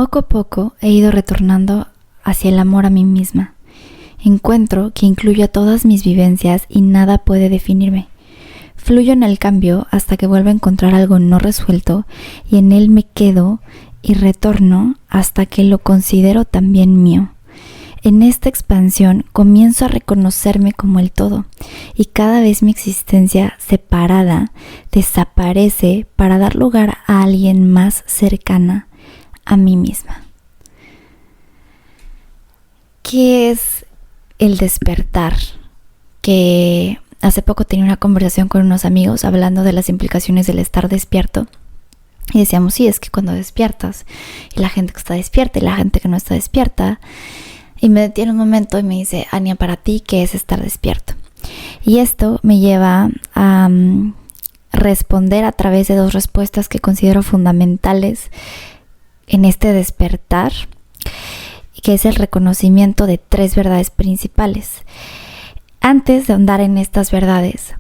Poco a poco he ido retornando hacia el amor a mí misma. Encuentro que incluyo a todas mis vivencias y nada puede definirme. Fluyo en el cambio hasta que vuelvo a encontrar algo no resuelto y en él me quedo y retorno hasta que lo considero también mío. En esta expansión comienzo a reconocerme como el todo y cada vez mi existencia separada desaparece para dar lugar a alguien más cercana a mí misma. ¿Qué es el despertar? Que hace poco tenía una conversación con unos amigos hablando de las implicaciones del estar despierto. Y decíamos, sí, es que cuando despiertas, y la gente que está despierta y la gente que no está despierta. Y me detiene un momento y me dice, Ania, para ti, ¿qué es estar despierto? Y esto me lleva a responder a través de dos respuestas que considero fundamentales en este despertar, que es el reconocimiento de tres verdades principales. Antes de ahondar en estas verdades,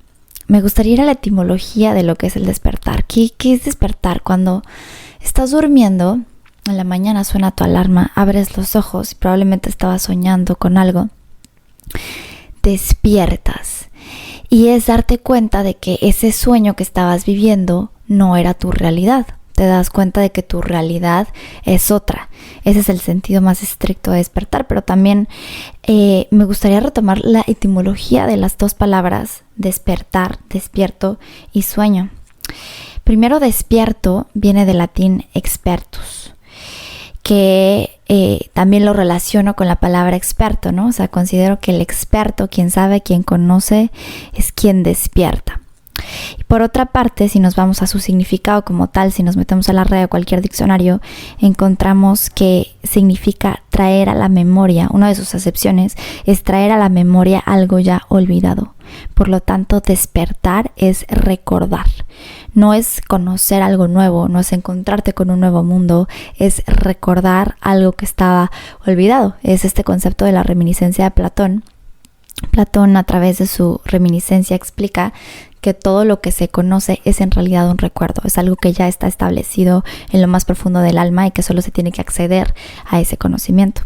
me gustaría ir a la etimología de lo que es el despertar. ¿Qué es despertar? Cuando estás durmiendo, en la mañana suena tu alarma, abres los ojos y probablemente estabas soñando con algo. Despiertas y es darte cuenta de que ese sueño que estabas viviendo no era tu realidad. Te das cuenta de que tu realidad es otra. Ese es el sentido más estricto de despertar, pero también me gustaría retomar la etimología de las dos palabras despertar, despierto y sueño. Primero, despierto viene del latín expertus, que también lo relaciono con la palabra experto, ¿no? O sea, considero que el experto, quien sabe, quien conoce, es quien despierta. Y por otra parte, si nos vamos a su significado como tal, si nos metemos a la red o cualquier diccionario, encontramos que significa traer a la memoria. Una de sus acepciones es traer a la memoria algo ya olvidado. Por lo tanto, despertar es recordar. No es conocer algo nuevo, no es encontrarte con un nuevo mundo, es recordar algo que estaba olvidado. Es este concepto de la reminiscencia de Platón. Platón, a través de su reminiscencia, explica que todo lo que se conoce es en realidad un recuerdo, es algo que ya está establecido en lo más profundo del alma y que solo se tiene que acceder a ese conocimiento.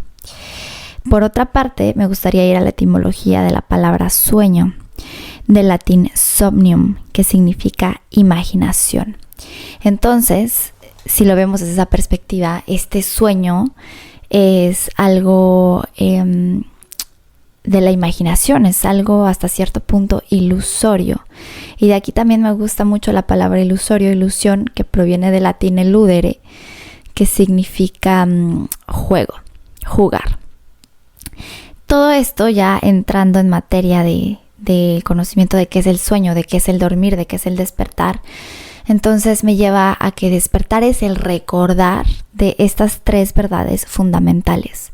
Por otra parte, me gustaría ir a la etimología de la palabra sueño, del latín somnium, que significa imaginación. Entonces, si lo vemos desde esa perspectiva, este sueño es algo de la imaginación, es algo hasta cierto punto ilusorio. Y de aquí también me gusta mucho la palabra ilusorio, ilusión, que proviene del latín eludere, que significa juego, jugar. Todo esto ya entrando en materia de conocimiento de qué es el sueño, de qué es el dormir, de qué es el despertar. Entonces me lleva a que despertar es el recordar de estas tres verdades fundamentales.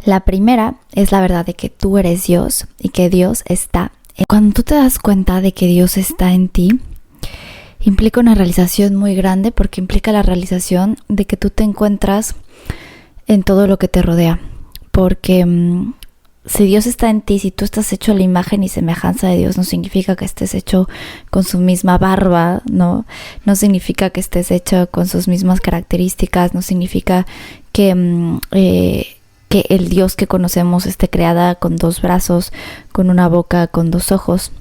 La primera es la verdad de que tú eres Dios y que Dios está en ti. Cuando tú te das cuenta de que Dios está en ti, implica una realización muy grande, porque implica la realización de que tú te encuentras en todo lo que te rodea. Porque si Dios está en ti, si tú estás hecho a la imagen y semejanza de Dios, no significa que estés hecho con su misma barba, ¿no? No significa que estés hecho con sus mismas características, no significa que el Dios que conocemos esté creada con dos brazos, con una boca, con dos ojos.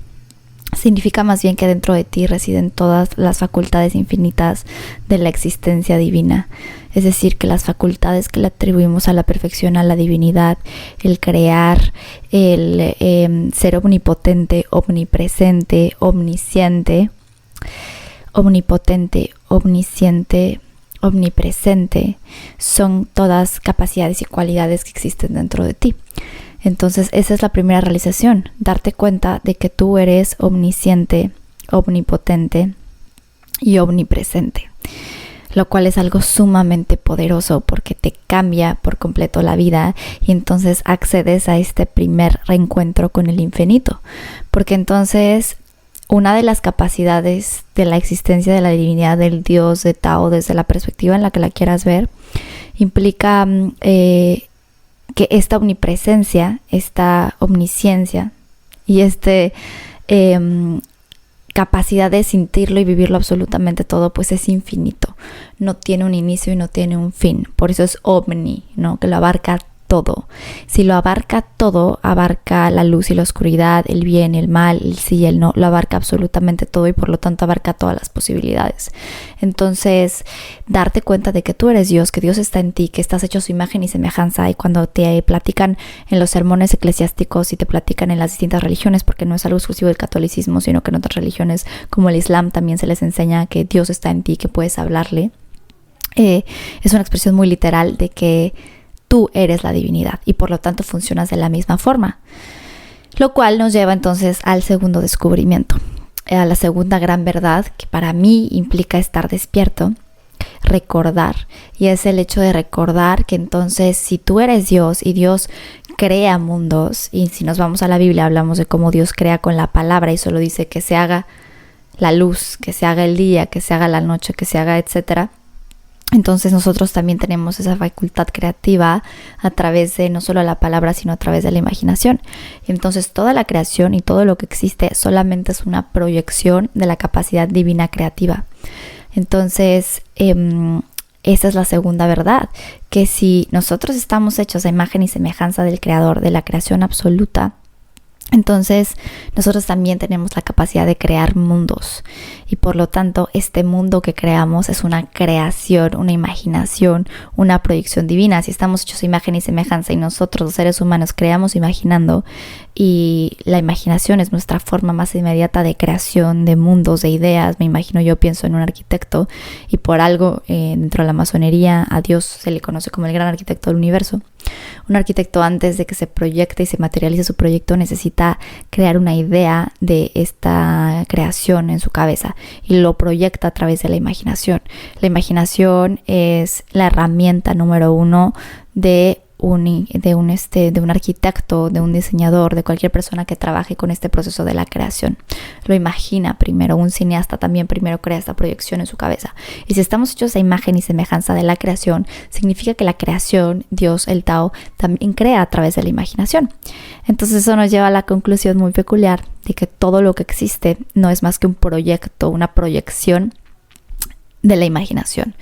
Significa más bien que dentro de ti residen todas las facultades infinitas de la existencia divina. Es decir, que las facultades que le atribuimos a la perfección, a la divinidad, el crear, el ser omnipotente, omnipresente, omnisciente, omnipotente, omnisciente, omnipresente, son todas capacidades y cualidades que existen dentro de ti. Entonces esa es la primera realización, darte cuenta de que tú eres omnisciente, omnipotente y omnipresente, lo cual es algo sumamente poderoso porque te cambia por completo la vida y entonces accedes a este primer reencuentro con el infinito, porque entonces una de las capacidades de la existencia de la divinidad, del Dios, de Tao, desde la perspectiva en la que la quieras ver, implica que esta omnipresencia, esta omnisciencia y capacidad de sentirlo y vivirlo absolutamente todo, pues es infinito. No tiene un inicio y no tiene un fin. Por eso es omni, ¿no? Que lo abarca todo. Si lo abarca todo, abarca la luz y la oscuridad, el bien y el mal, el sí y el no, lo abarca absolutamente todo y por lo tanto abarca todas las posibilidades. Entonces, darte cuenta de que tú eres Dios, que Dios está en ti, que estás hecho a su imagen y semejanza, y cuando te platican en los sermones eclesiásticos y te platican en las distintas religiones, porque no es algo exclusivo del catolicismo, sino que en otras religiones como el Islam también se les enseña que Dios está en ti, que puedes hablarle. Es una expresión muy literal de que tú eres la divinidad y por lo tanto funcionas de la misma forma. Lo cual nos lleva entonces al segundo descubrimiento, a la segunda gran verdad que para mí implica estar despierto, recordar. Y es el hecho de recordar que entonces si tú eres Dios y Dios crea mundos, y si nos vamos a la Biblia hablamos de cómo Dios crea con la palabra y solo dice que se haga la luz, que se haga el día, que se haga la noche, que se haga etcétera. Entonces nosotros también tenemos esa facultad creativa a través de no solo la palabra, sino a través de la imaginación. Entonces toda la creación y todo lo que existe solamente es una proyección de la capacidad divina creativa. Entonces esa es la segunda verdad, que si nosotros estamos hechos a imagen y semejanza del Creador, de la creación absoluta, entonces nosotros también tenemos la capacidad de crear mundos y por lo tanto este mundo que creamos es una creación, una imaginación, una proyección divina. Si estamos hechos a imagen y semejanza y nosotros los seres humanos creamos imaginando, y la imaginación es nuestra forma más inmediata de creación de mundos, de ideas. Me imagino, yo pienso en un arquitecto y por algo dentro de la masonería a Dios se le conoce como el gran arquitecto del universo. Un arquitecto, antes de que se proyecte y se materialice su proyecto, necesita crear una idea de esta creación en su cabeza y lo proyecta a través de la imaginación. La imaginación es la herramienta número uno de un arquitecto, de un diseñador, de cualquier persona que trabaje con este proceso de la creación. Lo imagina primero. Un cineasta también primero crea esta proyección en su cabeza. Y si estamos hechos a imagen y semejanza de la creación, significa que la creación, Dios, el Tao, también crea a través de la imaginación. Entonces eso nos lleva a la conclusión muy peculiar de que todo lo que existe no es más que un proyecto, una proyección de la imaginación.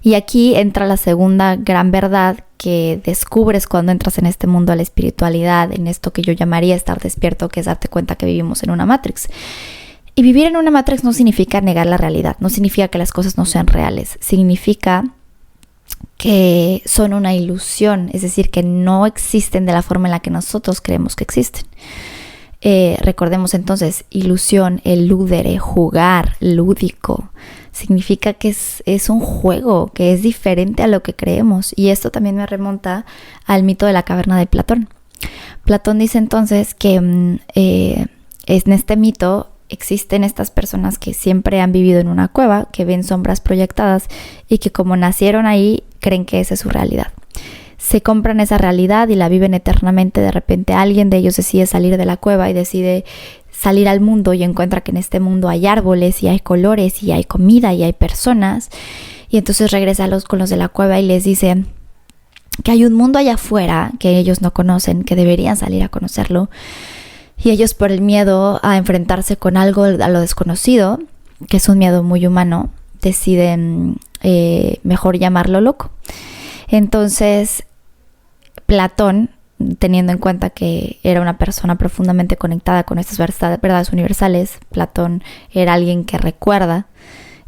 Y aquí entra la segunda gran verdad que descubres cuando entras en este mundo de la espiritualidad, en esto que yo llamaría estar despierto, que es darte cuenta que vivimos en una Matrix. Y vivir en una Matrix no significa negar la realidad, no significa que las cosas no sean reales, significa que son una ilusión, es decir, que no existen de la forma en la que nosotros creemos que existen. Recordemos entonces, ilusión, eludere, jugar, lúdico, significa que es un juego, que es diferente a lo que creemos. Y esto también me remonta al mito de la caverna de Platón. Platón dice entonces que en este mito existen estas personas que siempre han vivido en una cueva, que ven sombras proyectadas y que como nacieron ahí, creen que esa es su realidad. Se compran esa realidad y la viven eternamente. De repente alguien de ellos decide salir de la cueva y decide salir al mundo y encuentra que en este mundo hay árboles y hay colores y hay comida y hay personas. Y entonces regresa con los de la cueva y les dice que hay un mundo allá afuera que ellos no conocen, que deberían salir a conocerlo. Y ellos, por el miedo a enfrentarse con algo, a lo desconocido, que es un miedo muy humano, deciden mejor llamarlo loco. Entonces Platón, teniendo en cuenta que era una persona profundamente conectada con estas verdades universales, Platón era alguien que recuerda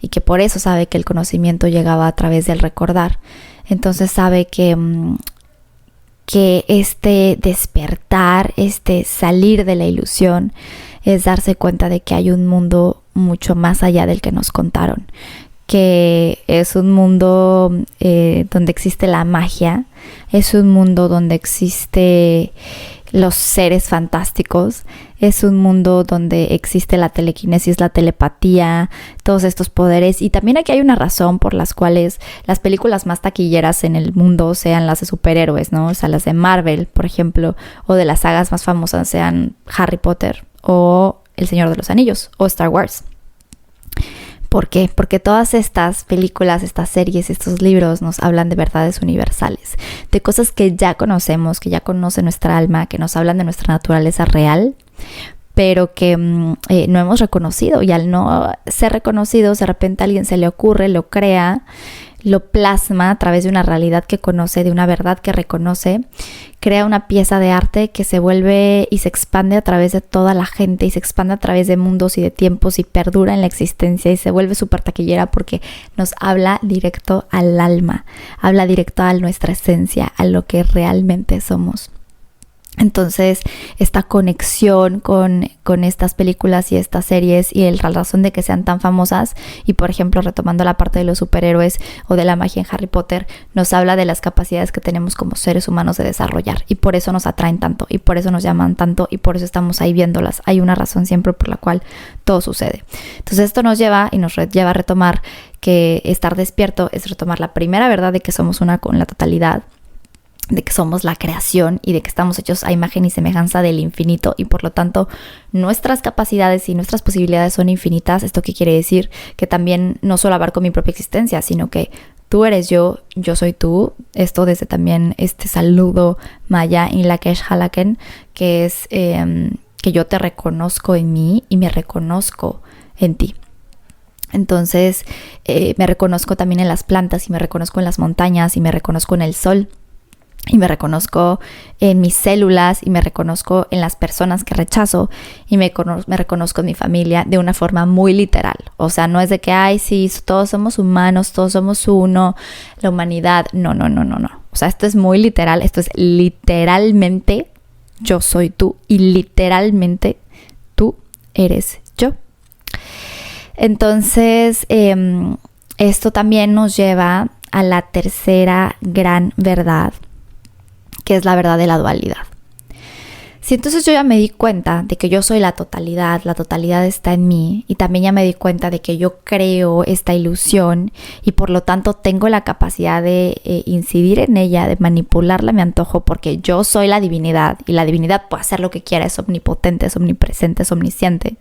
y que por eso sabe que el conocimiento llegaba a través del recordar. Entonces sabe que este despertar, este salir de la ilusión, es darse cuenta de que hay un mundo mucho más allá del que nos contaron, que es un mundo donde existe la magia, es un mundo donde existe los seres fantásticos, es un mundo donde existe la telequinesis, la telepatía, todos estos poderes. Y también aquí hay una razón por las cuales las películas más taquilleras en el mundo sean las de superhéroes, ¿no? O sea, las de Marvel, por ejemplo, o de las sagas más famosas sean Harry Potter o El Señor de los Anillos o Star Wars. ¿Por qué? Porque todas estas películas, estas series, estos libros nos hablan de verdades universales, de cosas que ya conocemos, que ya conoce nuestra alma, que nos hablan de nuestra naturaleza real, pero que no hemos reconocido, y al no ser reconocidos, de repente a alguien se le ocurre, lo crea, lo plasma a través de una realidad que conoce, de una verdad que reconoce, crea una pieza de arte que se vuelve y se expande a través de toda la gente y se expande a través de mundos y de tiempos y perdura en la existencia y se vuelve súper taquillera porque nos habla directo al alma, habla directo a nuestra esencia, a lo que realmente somos. Entonces, esta conexión con estas películas y estas series y la razón de que sean tan famosas, y por ejemplo, retomando la parte de los superhéroes o de la magia en Harry Potter, nos habla de las capacidades que tenemos como seres humanos de desarrollar, y por eso nos atraen tanto, y por eso nos llaman tanto, y por eso estamos ahí viéndolas. Hay una razón siempre por la cual todo sucede. Entonces, esto nos lleva a retomar que estar despierto es retomar la primera verdad de que somos una con la totalidad, de que somos la creación y de que estamos hechos a imagen y semejanza del infinito y por lo tanto nuestras capacidades y nuestras posibilidades son infinitas. ¿Esto qué quiere decir? Que también no solo abarco mi propia existencia, sino que tú eres yo soy tú. Esto desde también este saludo maya in Lakesh Halaken, que es que yo te reconozco en mí y me reconozco en ti. Entonces me reconozco también en las plantas y me reconozco en las montañas y me reconozco en el sol. Y me reconozco en mis células y me reconozco en las personas que rechazo y me reconozco en mi familia de una forma muy literal. O sea, no es de que, ay, sí, todos somos humanos, todos somos uno, la humanidad. No. O sea, esto es muy literal. Esto es literalmente yo soy tú y literalmente tú eres yo. Entonces, esto también nos lleva a la tercera gran verdad, que es la verdad de la dualidad. Si entonces yo ya me di cuenta de que yo soy la totalidad está en mí, y también ya me di cuenta de que yo creo esta ilusión y por lo tanto tengo la capacidad de incidir en ella, de manipularla a mi antojo, porque yo soy la divinidad y la divinidad puede hacer lo que quiera, es omnipotente, es omnipresente, es omnisciente.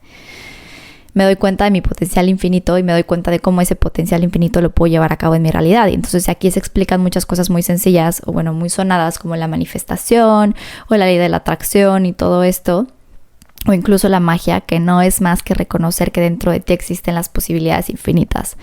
Me doy cuenta de mi potencial infinito y me doy cuenta de cómo ese potencial infinito lo puedo llevar a cabo en mi realidad. Y entonces aquí se explican muchas cosas muy sencillas o bueno, muy sonadas como la manifestación o la ley de la atracción y todo esto. O incluso la magia, que no es más que reconocer que dentro de ti existen las posibilidades infinitas.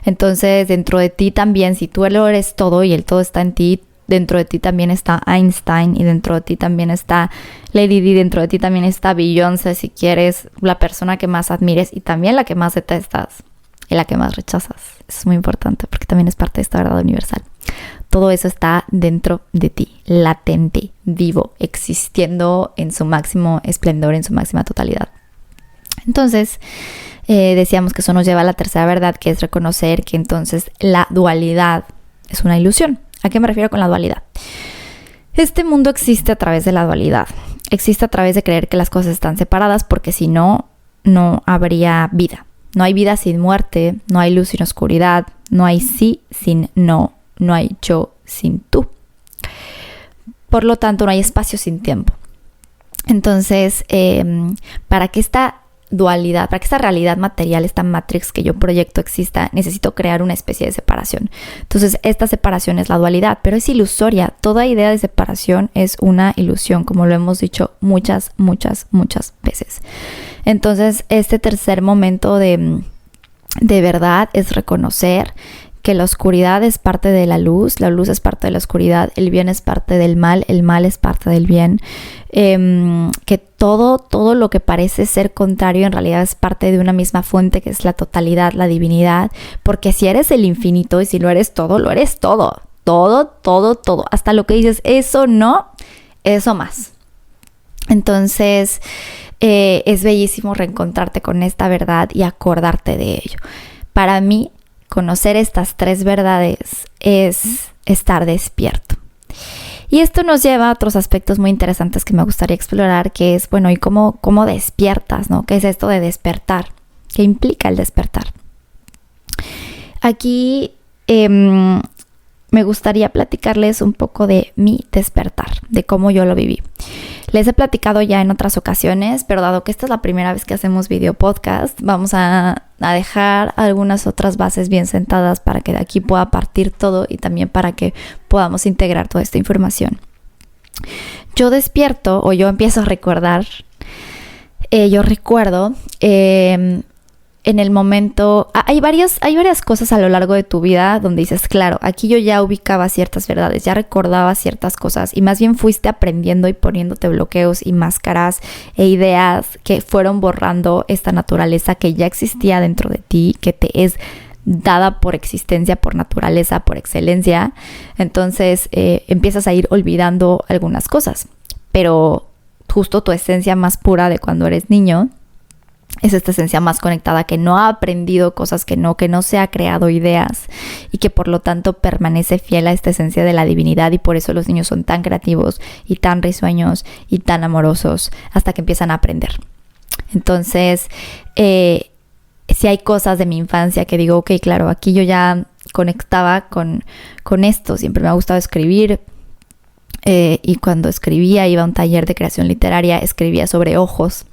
Entonces dentro de ti también, si tú lo eres todo y el todo está en ti, dentro de ti también está Einstein y dentro de ti también está Lady Di, dentro de ti también está Beyoncé, si quieres, la persona que más admires y también la que más detestas y la que más rechazas. Eso es muy importante porque también es parte de esta verdad universal. Todo eso está dentro de ti, latente, vivo, existiendo en su máximo esplendor, en su máxima totalidad. Entonces, decíamos que eso nos lleva a la tercera verdad, que es reconocer que entonces la dualidad es una ilusión. ¿A qué me refiero con la dualidad? Este mundo existe a través de la dualidad. Existe a través de creer que las cosas están separadas porque si no, no habría vida. No hay vida sin muerte, no hay luz sin oscuridad, no hay sí sin no, no hay yo sin tú. Por lo tanto, no hay espacio sin tiempo. Entonces, para que esta dualidad, para que esta realidad material, esta matrix que yo proyecto exista, necesito crear una especie de separación. Entonces, esta separación es la dualidad, pero es ilusoria. Toda idea de separación es una ilusión, como lo hemos dicho muchas veces. Entonces, este tercer momento de verdad es reconocer que la oscuridad es parte de la luz es parte de la oscuridad, el bien es parte del mal, el mal es parte del bien, que todo lo que parece ser contrario en realidad es parte de una misma fuente que es la totalidad, la divinidad, porque si eres el infinito y si lo eres todo, todo, hasta lo que dices, eso no, eso más. Entonces, es bellísimo reencontrarte con esta verdad y acordarte de ello. Para mí, conocer estas tres verdades es estar despierto. Y esto nos lleva a otros aspectos muy interesantes que me gustaría explorar, que es, bueno, ¿y cómo despiertas, no? ¿Qué es esto de despertar? ¿Qué implica el despertar? Aquí me gustaría platicarles un poco de mi despertar, de cómo yo lo viví. Les he platicado ya en otras ocasiones, pero dado que esta es la primera vez que hacemos video podcast, vamos a dejar algunas otras bases bien sentadas para que de aquí pueda partir todo y también para que podamos integrar toda esta información. Yo despierto o yo empiezo a recordar yo recuerdo en el momento, hay varias cosas a lo largo de tu vida donde dices, claro, aquí yo ya ubicaba ciertas verdades, ya recordaba ciertas cosas y más bien fuiste aprendiendo y poniéndote bloqueos y máscaras e ideas que fueron borrando esta naturaleza que ya existía dentro de ti, que te es dada por existencia, por naturaleza, por excelencia. Entonces empiezas a ir olvidando algunas cosas, pero justo tu esencia más pura de cuando eres niño es esta esencia más conectada que no ha aprendido cosas, que no se ha creado ideas y que por lo tanto permanece fiel a esta esencia de la divinidad, y por eso los niños son tan creativos y tan risueños y tan amorosos hasta que empiezan a aprender. Entonces, si hay cosas de mi infancia que digo, ok, claro, aquí yo ya conectaba con esto, siempre me ha gustado escribir. Y cuando escribía, iba a un taller de creación literaria, escribía sobre ojos,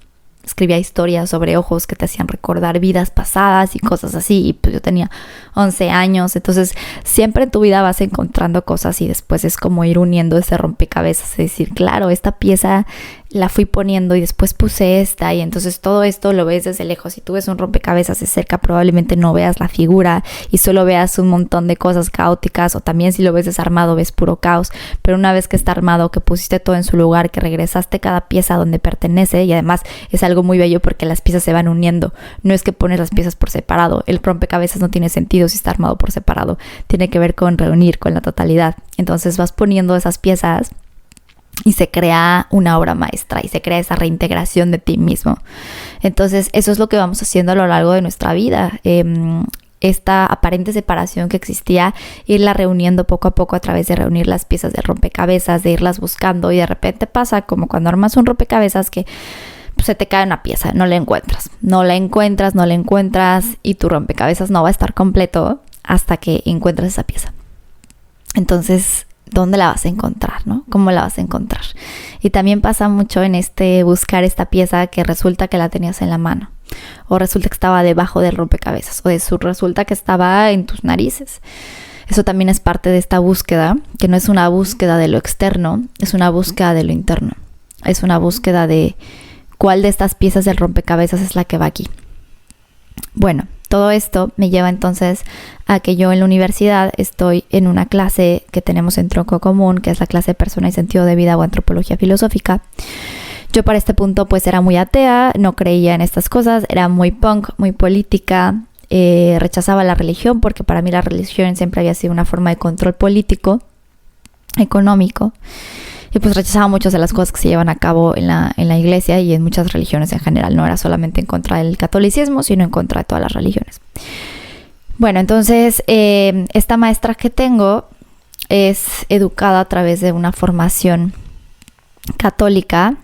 escribía historias sobre ojos que te hacían recordar vidas pasadas y cosas así, y pues yo tenía 11 años, entonces siempre en tu vida vas encontrando cosas y después es como ir uniendo ese rompecabezas, es decir, claro, esta pieza la fui poniendo y después puse esta, y entonces todo esto lo ves desde lejos. Si tú ves un rompecabezas de cerca, probablemente no veas la figura y solo veas un montón de cosas caóticas, o también si lo ves desarmado ves puro caos, pero una vez que está armado, que pusiste todo en su lugar, que regresaste cada pieza donde pertenece, y además es algo muy bello porque las piezas se van uniendo, no es que pones las piezas por separado, el rompecabezas no tiene sentido si está armado por separado, tiene que ver con reunir, con la totalidad. Entonces vas poniendo esas piezas y se crea una obra maestra y se crea esa reintegración de ti mismo. Entonces eso es lo que vamos haciendo a lo largo de nuestra vida. Esta aparente separación que existía, irla reuniendo poco a poco a través de reunir las piezas del rompecabezas, de irlas buscando, y de repente pasa como cuando armas un rompecabezas que se te cae una pieza, no la encuentras y tu rompecabezas no va a estar completo hasta que encuentres esa pieza. Entonces, ¿dónde la vas a encontrar, no? ¿Cómo la vas a encontrar? Y también pasa mucho en buscar esta pieza que resulta que la tenías en la mano, o resulta que estaba debajo del rompecabezas, o resulta que estaba en tus narices. Eso también es parte de esta búsqueda, que no es una búsqueda de lo externo, es una búsqueda de lo interno. Es una búsqueda de cuál de estas piezas del rompecabezas es la que va aquí. Bueno, todo esto me lleva entonces a que yo en la universidad estoy en una clase que tenemos en tronco común, que es la clase de Persona y Sentido de Vida o Antropología Filosófica. Yo para este punto pues era muy atea, no creía en estas cosas, era muy punk, muy política, rechazaba la religión porque para mí la religión siempre había sido una forma de control político, económico. Y pues rechazaba muchas de las cosas que se llevan a cabo en la iglesia y en muchas religiones en general. No era solamente en contra del catolicismo, sino en contra de todas las religiones. Bueno, entonces esta maestra que tengo es educada a través de una formación católica,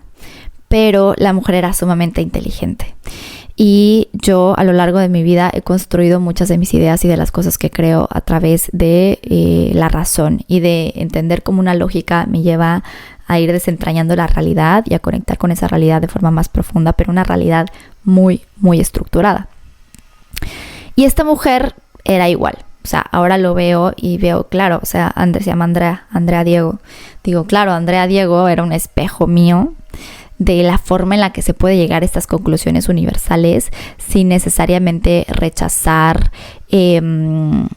pero la mujer era sumamente inteligente. Y yo a lo largo de mi vida he construido muchas de mis ideas y de las cosas que creo a través de la razón y de entender cómo una lógica me lleva a ir desentrañando la realidad y a conectar con esa realidad de forma más profunda, pero una realidad muy, muy estructurada. Y esta mujer era igual. O sea, ahora lo veo y veo, claro, o sea, se llama Andrea Diego. Digo, claro, Andrea Diego era un espejo mío de la forma en la que se puede llegar a estas conclusiones universales sin necesariamente rechazar, sin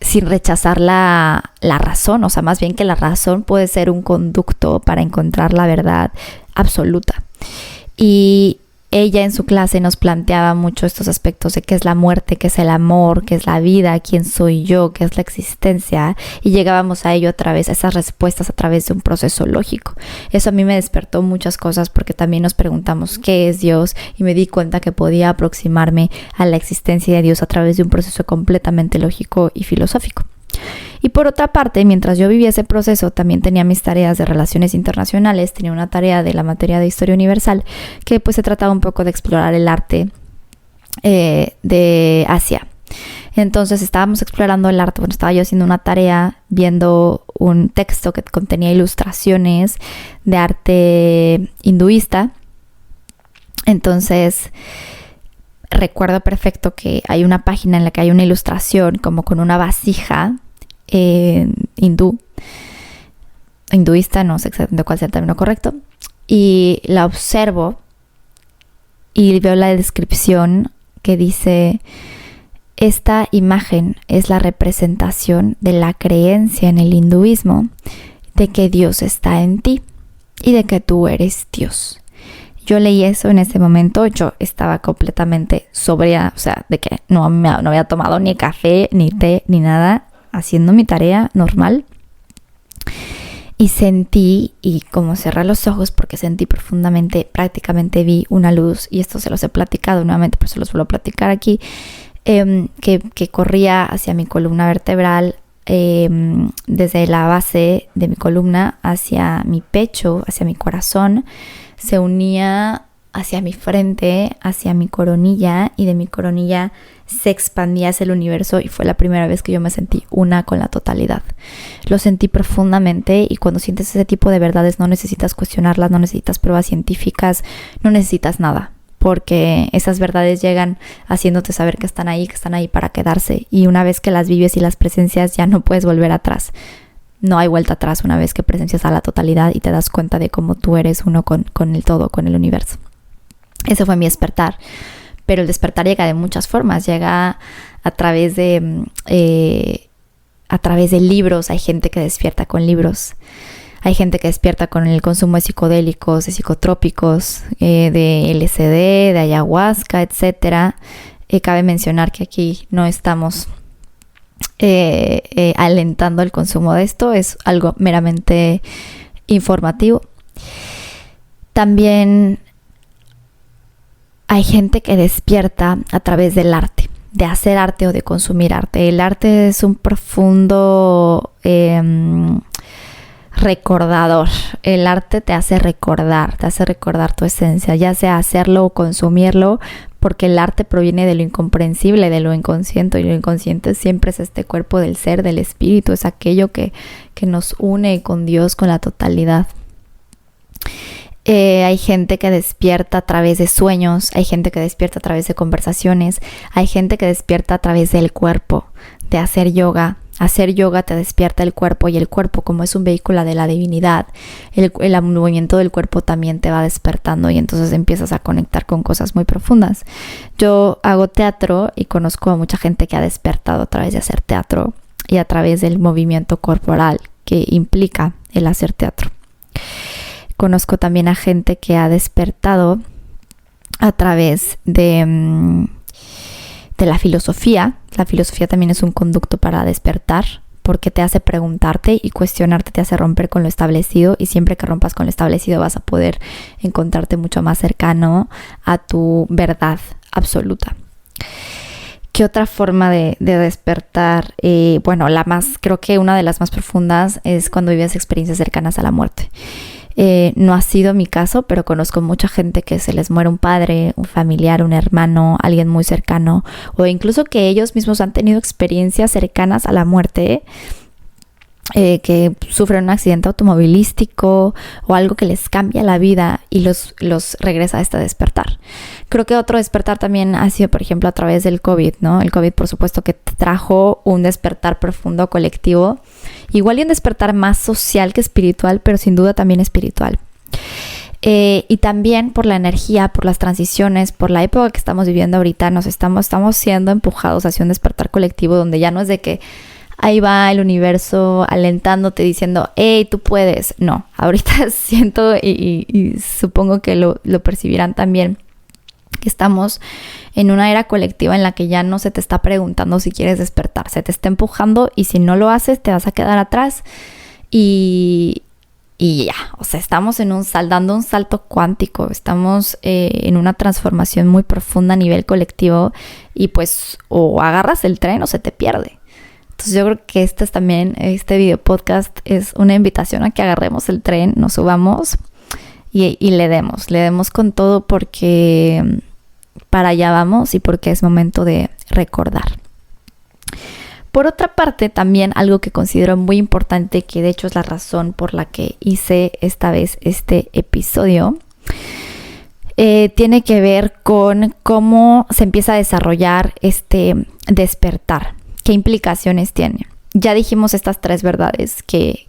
rechazar la razón. O sea, más bien que la razón puede ser un conducto para encontrar la verdad absoluta. Y ella en su clase nos planteaba mucho estos aspectos de qué es la muerte, qué es el amor, qué es la vida, quién soy yo, qué es la existencia, y llegábamos a ello a través, a esas respuestas a través de un proceso lógico. Eso a mí me despertó muchas cosas porque también nos preguntamos qué es Dios, y me di cuenta que podía aproximarme a la existencia de Dios a través de un proceso completamente lógico y filosófico. Y por otra parte, mientras yo vivía ese proceso, también tenía mis tareas de relaciones internacionales, tenía una tarea de la materia de historia universal, que pues se trataba un poco de explorar el arte de Asia. Entonces estábamos explorando el arte, bueno, estaba yo haciendo una tarea viendo un texto que contenía ilustraciones de arte hinduista. Entonces recuerdo perfecto que hay una página en la que hay una ilustración como con una vasija hinduista, no sé exactamente cuál sea el término correcto, y la observo y veo la descripción que dice: esta imagen es la representación de la creencia en el hinduismo de que Dios está en ti y de que tú eres Dios. Yo leí eso en ese momento, yo estaba completamente sobria, o sea, de que no había tomado ni café, ni té, ni nada, haciendo mi tarea normal. Y sentí, y como cerré los ojos porque sentí profundamente, prácticamente vi una luz, y esto se los he platicado nuevamente, pero se los vuelvo a platicar aquí, que corría hacia mi columna vertebral, desde la base de mi columna hacia mi pecho, hacia mi corazón, se unía hacia mi frente, hacia mi coronilla, y de mi coronilla se expandía hacia el universo, y fue la primera vez que yo me sentí una con la totalidad. Lo sentí profundamente, y cuando sientes ese tipo de verdades no necesitas cuestionarlas, no necesitas pruebas científicas, no necesitas nada, porque esas verdades llegan haciéndote saber que están ahí para quedarse, y una vez que las vives y las presencias ya no puedes volver atrás. No hay vuelta atrás una vez que presencias a la totalidad y te das cuenta de cómo tú eres uno con el todo, con el universo. Ese fue mi despertar. Pero el despertar llega de muchas formas. Llega a través de libros. Hay gente que despierta con libros. Hay gente que despierta con el consumo de psicodélicos, de psicotrópicos, de LSD, de ayahuasca, etc. Cabe mencionar que aquí no estamos alentando el consumo de esto. Es algo meramente informativo. También hay gente que despierta a través del arte, de hacer arte o de consumir arte. El arte es un profundo recordador. El arte te hace recordar tu esencia, ya sea hacerlo o consumirlo, porque el arte proviene de lo incomprensible, de lo inconsciente, y lo inconsciente siempre es este cuerpo del ser, del espíritu, es aquello que nos une con Dios, con la totalidad. Hay gente que despierta a través de sueños, hay gente que despierta a través de conversaciones, hay gente que despierta a través del cuerpo, de hacer yoga. Hacer yoga te despierta el cuerpo, y el cuerpo, como es un vehículo de la divinidad, el movimiento del cuerpo también te va despertando, y entonces empiezas a conectar con cosas muy profundas. Yo hago teatro y conozco a mucha gente que ha despertado a través de hacer teatro y a través del movimiento corporal que implica el hacer teatro. Conozco también a gente que ha despertado a través de la filosofía. La filosofía también es un conducto para despertar, porque te hace preguntarte y cuestionarte, te hace romper con lo establecido, y siempre que rompas con lo establecido vas a poder encontrarte mucho más cercano a tu verdad absoluta. ¿Qué otra forma de despertar? Creo que una de las más profundas es cuando vives experiencias cercanas a la muerte. No ha sido mi caso, pero conozco mucha gente que se les muere un padre, un familiar, un hermano, alguien muy cercano, o incluso que ellos mismos han tenido experiencias cercanas a la muerte, que sufren un accidente automovilístico o algo que les cambia la vida y los regresa a este despertar. Creo que otro despertar también ha sido, por ejemplo, a través del COVID, ¿no? El COVID, por supuesto, que trajo un despertar profundo colectivo, igual y un despertar más social que espiritual, pero sin duda también espiritual. Y también por la energía, por las transiciones, por la época que estamos viviendo ahorita, estamos siendo empujados hacia un despertar colectivo, donde ya no es de que ahí va el universo alentándote, diciendo, hey, tú puedes. No, ahorita siento y supongo que lo percibirán también, que estamos en una era colectiva en la que ya no se te está preguntando si quieres despertar, se te está empujando, y si no lo haces te vas a quedar atrás, y ya, o sea, estamos dando un salto cuántico, estamos en una transformación muy profunda a nivel colectivo, y pues o agarras el tren o se te pierde. Entonces yo creo que este video podcast es una invitación a que agarremos el tren, nos subamos y le demos con todo, porque para allá vamos y porque es momento de recordar. Por otra parte, también algo que considero muy importante, que de hecho es la razón por la que hice esta vez este episodio, tiene que ver con cómo se empieza a desarrollar este despertar. ¿Qué implicaciones tiene? Ya dijimos estas 3 verdades que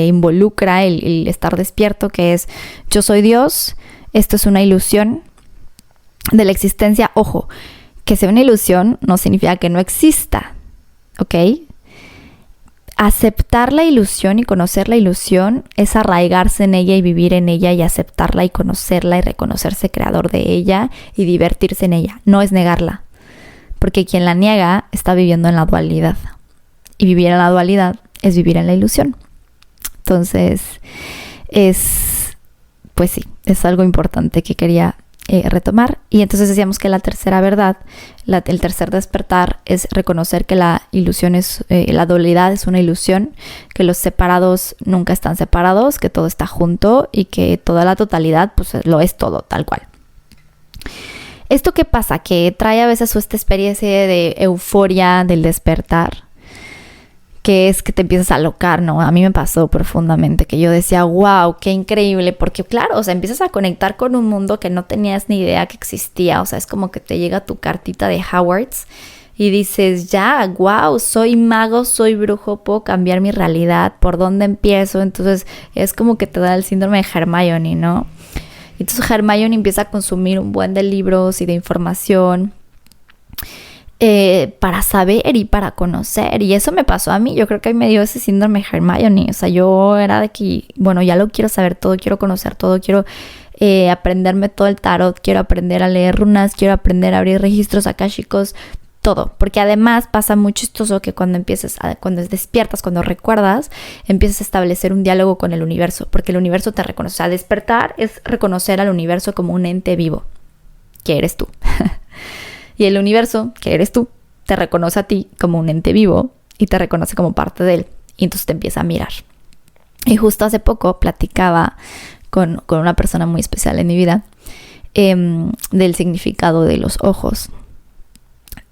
involucra el estar despierto, que es: yo soy Dios, esto es una ilusión, de la existencia, ojo, que sea una ilusión no significa que no exista, ¿ok? Aceptar la ilusión y conocer la ilusión es arraigarse en ella y vivir en ella y aceptarla y conocerla y reconocerse creador de ella y divertirse en ella. No es negarla, porque quien la niega está viviendo en la dualidad. Y vivir en la dualidad es vivir en la ilusión. Entonces, pues sí, es algo importante que quería retomar. Y entonces decíamos que la tercera verdad, el tercer despertar es reconocer que la ilusión la dualidad es una ilusión, que los separados nunca están separados, que todo está junto y que toda la totalidad pues lo es todo, tal cual. ¿Esto qué pasa? Que trae a veces esta experiencia de euforia del despertar, que es que te empiezas a alocar, ¿no? A mí me pasó profundamente, que yo decía, wow, qué increíble, porque claro, o sea, empiezas a conectar con un mundo que no tenías ni idea que existía, o sea, es como que te llega tu cartita de Hogwarts y dices, ya, wow, soy mago, soy brujo, puedo cambiar mi realidad, ¿por dónde empiezo? Entonces, es como que te da el síndrome de Hermione, ¿no? Entonces, Hermione empieza a consumir un buen de libros y de información, para saber y para conocer, y eso me pasó a mí. Yo creo que me dio ese síndrome de Hermione, o sea, yo era de que, bueno, ya lo quiero saber todo, quiero conocer todo, quiero aprenderme todo el tarot, quiero aprender a leer runas, quiero aprender a abrir registros akáshicos, todo, porque además pasa muy chistoso que cuando despiertas, cuando recuerdas, empiezas a establecer un diálogo con el universo, porque el universo te reconoce. O sea, despertar es reconocer al universo como un ente vivo, que eres tú. Y el universo, que eres tú, te reconoce a ti como un ente vivo y te reconoce como parte de él. Y entonces te empieza a mirar. Y justo hace poco platicaba con una persona muy especial en mi vida del significado de los ojos.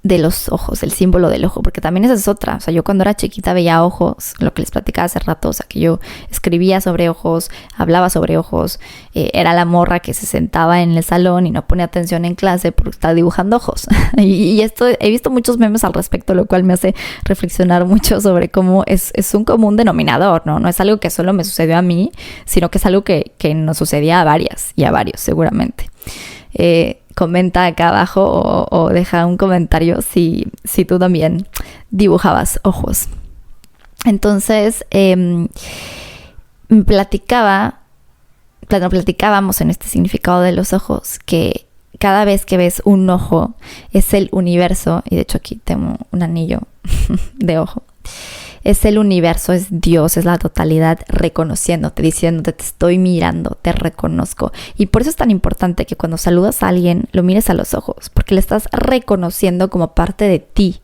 El símbolo del ojo, porque también esa es otra. O sea, yo cuando era chiquita veía ojos, lo que les platicaba hace rato, o sea, que yo escribía sobre ojos, hablaba sobre ojos, era la morra que se sentaba en el salón y no ponía atención en clase porque estaba dibujando ojos. y esto, he visto muchos memes al respecto, lo cual me hace reflexionar mucho sobre cómo es un común denominador, ¿no? No es algo que solo me sucedió a mí, sino que es algo que nos sucedía a varias y a varios, seguramente. Comenta acá abajo o deja un comentario si tú también dibujabas ojos. Entonces, platicábamos en este significado de los ojos, que cada vez que ves un ojo es el universo, y de hecho aquí tengo un anillo de ojo. Es el universo, es Dios, es la totalidad reconociéndote, diciéndote, te estoy mirando, te reconozco. Y por eso es tan importante que cuando saludas a alguien, lo mires a los ojos, porque le estás reconociendo como parte de ti.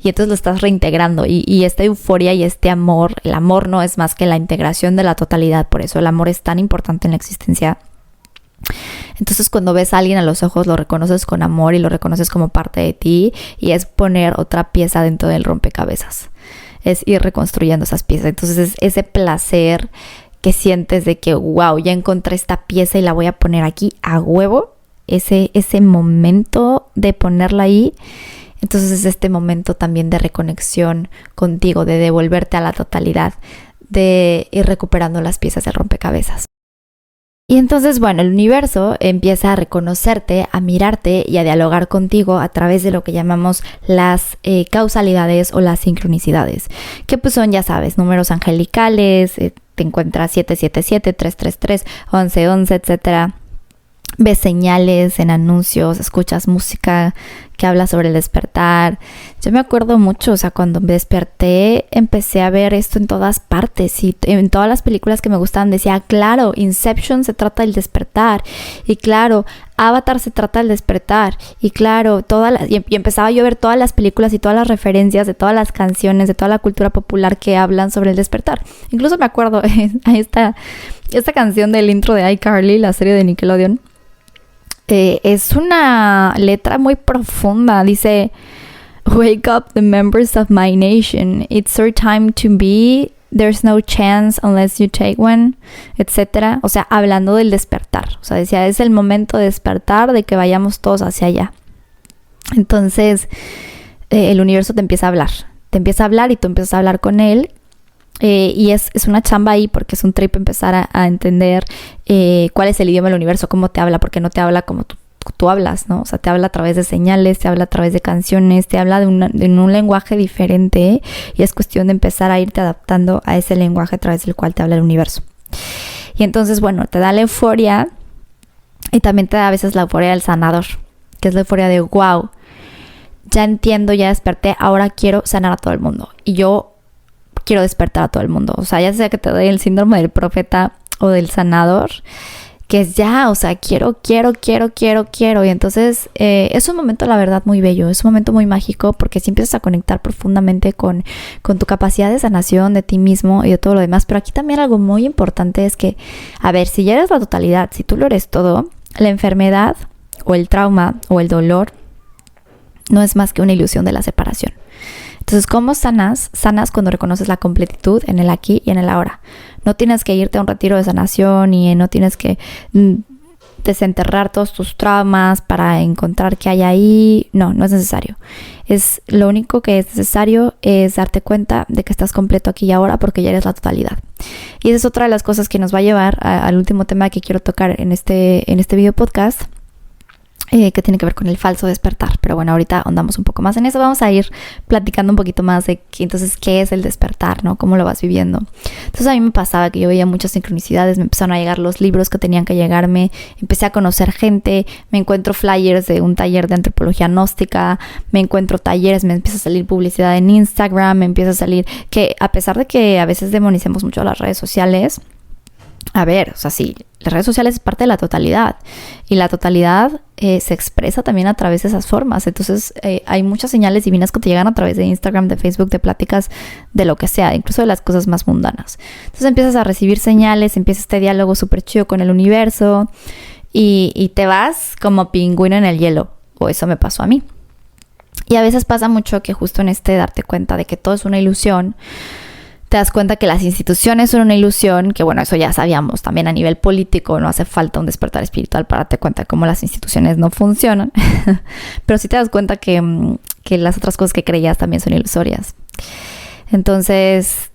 Y entonces lo estás reintegrando. Y esta euforia y este amor, el amor no es más que la integración de la totalidad. Por eso el amor es tan importante en la existencia. Entonces cuando ves a alguien a los ojos, lo reconoces con amor y lo reconoces como parte de ti. Y es poner otra pieza dentro del rompecabezas. Es ir reconstruyendo esas piezas. Entonces es ese placer que sientes de que wow, ya encontré esta pieza y la voy a poner aquí a huevo, ese momento de ponerla ahí. Entonces es este momento también de reconexión contigo, de devolverte a la totalidad, de ir recuperando las piezas del rompecabezas. Y entonces, bueno, el universo empieza a reconocerte, a mirarte y a dialogar contigo a través de lo que llamamos las causalidades o las sincronicidades, que pues son, ya sabes, números angelicales, te encuentras 777, 333, 1111, etcétera. Ves señales en anuncios, escuchas música que habla sobre el despertar. Yo me acuerdo mucho, o sea, cuando me desperté empecé a ver esto en todas partes y en todas las películas que me gustaban decía, claro, Inception se trata del despertar y claro, Avatar se trata del despertar y claro, y empezaba yo a ver todas las películas y todas las referencias de todas las canciones, de toda la cultura popular que hablan sobre el despertar. Incluso me acuerdo a esta canción del intro de iCarly, la serie de Nickelodeon. Es una letra muy profunda. Dice, wake up the members of my nation. It's your time to be. There's no chance unless you take one, etc. O sea, hablando del despertar. O sea, decía, es el momento de despertar, de que vayamos todos hacia allá. Entonces, el universo te empieza a hablar. Te empieza a hablar y tú empiezas a hablar con él. Y es una chamba ahí porque es un trip empezar a entender cuál es el idioma del universo, cómo te habla, porque no te habla como tú hablas, ¿no? O sea, te habla a través de señales, te habla a través de canciones, te habla en un lenguaje diferente y es cuestión de empezar a irte adaptando a ese lenguaje a través del cual te habla el universo. Y entonces, bueno, te da la euforia y también te da a veces la euforia del sanador, que es la euforia de wow, ya entiendo, ya desperté, ahora quiero sanar a todo el mundo. Y yo quiero despertar a todo el mundo. O sea, ya sea que te dé el síndrome del profeta o del sanador, que es ya, o sea, quiero. Y entonces es un momento, la verdad, muy bello. Es un momento muy mágico porque si empiezas a conectar profundamente con tu capacidad de sanación de ti mismo y de todo lo demás. Pero aquí también algo muy importante es que, a ver, si ya eres la totalidad, si tú lo eres todo, la enfermedad o el trauma o el dolor no es más que una ilusión de la separación. Entonces, ¿cómo sanas? Sanas cuando reconoces la completitud en el aquí y en el ahora. No tienes que irte a un retiro de sanación y no tienes que desenterrar todos tus traumas para encontrar qué hay ahí. No es necesario. Lo único que es necesario es darte cuenta de que estás completo aquí y ahora porque ya eres la totalidad. Y esa es otra de las cosas que nos va a llevar al último tema que quiero tocar en este video podcast. Que tiene que ver con el falso despertar. Pero bueno, ahorita andamos un poco más en eso. Vamos a ir platicando un poquito más de entonces qué es el despertar, ¿no? Cómo lo vas viviendo. Entonces a mí me pasaba que yo veía muchas sincronicidades, me empezaron a llegar los libros que tenían que llegarme, empecé a conocer gente, me encuentro flyers de un taller de antropología gnóstica, me encuentro talleres, me empieza a salir publicidad en Instagram, me empieza a salir que a pesar de que a veces demonicemos mucho las redes sociales, a ver, o sea, sí, las redes sociales es parte de la totalidad y la totalidad se expresa también a través de esas formas. Entonces hay muchas señales divinas que te llegan a través de Instagram, de Facebook, de pláticas, de lo que sea, incluso de las cosas más mundanas. Entonces empiezas a recibir señales, empieza este diálogo súper chido con el universo y te vas como pingüino en el hielo, o eso me pasó a mí. Y a veces pasa mucho que justo en darte cuenta de que todo es una ilusión, te das cuenta que las instituciones son una ilusión, que bueno, eso ya sabíamos también a nivel político, no hace falta un despertar espiritual para darte cuenta de cómo las instituciones no funcionan, pero sí te das cuenta que las otras cosas que creías también son ilusorias. Entonces,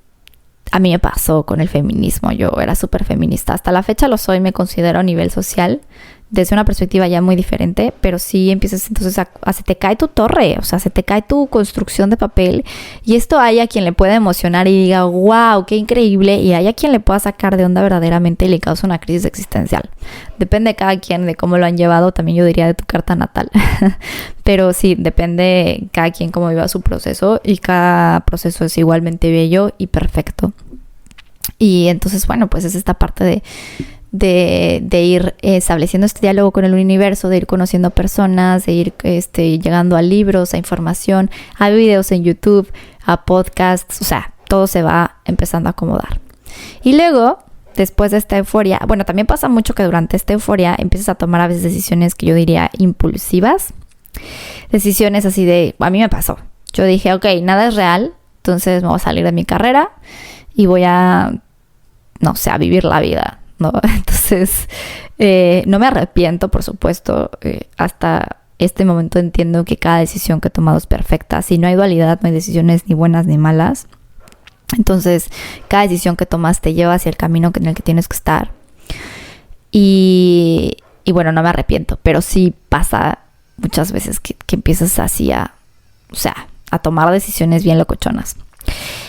a mí me pasó con el feminismo, yo era súper feminista, hasta la fecha lo soy, me considero a nivel social, desde una perspectiva ya muy diferente, pero sí empiezas entonces a se te cae tu torre, o sea, se te cae tu construcción de papel y esto hay a quien le puede emocionar y diga, wow, qué increíble, y hay a quien le pueda sacar de onda verdaderamente y le causa una crisis existencial. Depende de cada quien, de cómo lo han llevado, también yo diría de tu carta natal, pero sí, depende cada quien cómo viva su proceso y cada proceso es igualmente bello y perfecto. Y entonces, bueno, pues es esta parte de ir estableciendo este diálogo con el universo, de ir conociendo personas, de ir llegando a libros, a información, a videos en YouTube, a podcasts, o sea, todo se va empezando a acomodar. Y luego, después de esta euforia, bueno, también pasa mucho que durante esta euforia empiezas a tomar a veces decisiones que yo diría impulsivas, decisiones así de, a mí me pasó, yo dije, ok, nada es real, entonces me voy a salir de mi carrera y voy a, no sé, a vivir la vida, ¿no? Entonces, no me arrepiento, por supuesto, hasta este momento entiendo que cada decisión que he tomado es perfecta. Si no hay dualidad, no hay decisiones ni buenas ni malas. Entonces, cada decisión que tomas te lleva hacia el camino en el que tienes que estar. Y bueno, no me arrepiento, pero sí pasa muchas veces que empiezas así a tomar decisiones bien locochonas.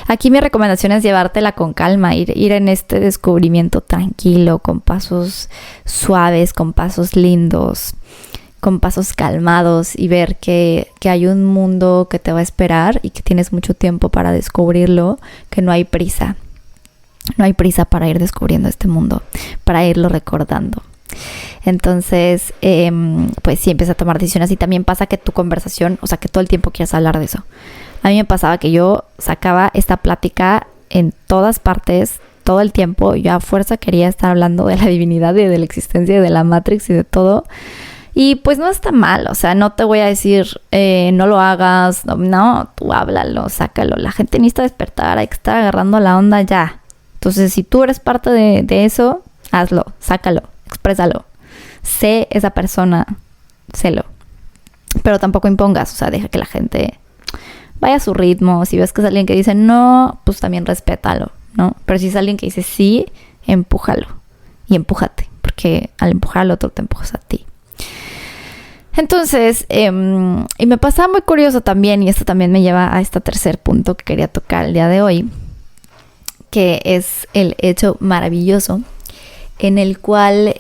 Aquí mi recomendación es llevártela con calma, ir en este descubrimiento tranquilo, con pasos suaves, con pasos lindos, con pasos calmados y ver que hay un mundo que te va a esperar y que tienes mucho tiempo para descubrirlo, que no hay prisa. No hay prisa para ir descubriendo este mundo, para irlo recordando. Entonces, pues sí, empieza a tomar decisiones y también pasa que tu conversación, o sea, que todo el tiempo quieras hablar de eso. A mí me pasaba que yo sacaba esta plática en todas partes, todo el tiempo. Yo a fuerza quería estar hablando de la divinidad y de la existencia y de la Matrix y de todo. Y pues no está mal, o sea, no te voy a decir, no lo hagas, no, tú háblalo, sácalo. La gente necesita despertar, hay que estar agarrando la onda ya. Entonces, si tú eres parte de eso, hazlo, sácalo, exprésalo. Sé esa persona, sélo. Pero tampoco impongas, o sea, deja que la gente vaya a su ritmo. Si ves que es alguien que dice no, pues también respétalo, ¿no? Pero si es alguien que dice sí, empújalo y empújate, porque al empujar al otro te empujas a ti. Entonces, y me pasaba muy curioso también, y esto también me lleva a este tercer punto que quería tocar el día de hoy, que es el hecho maravilloso en el cual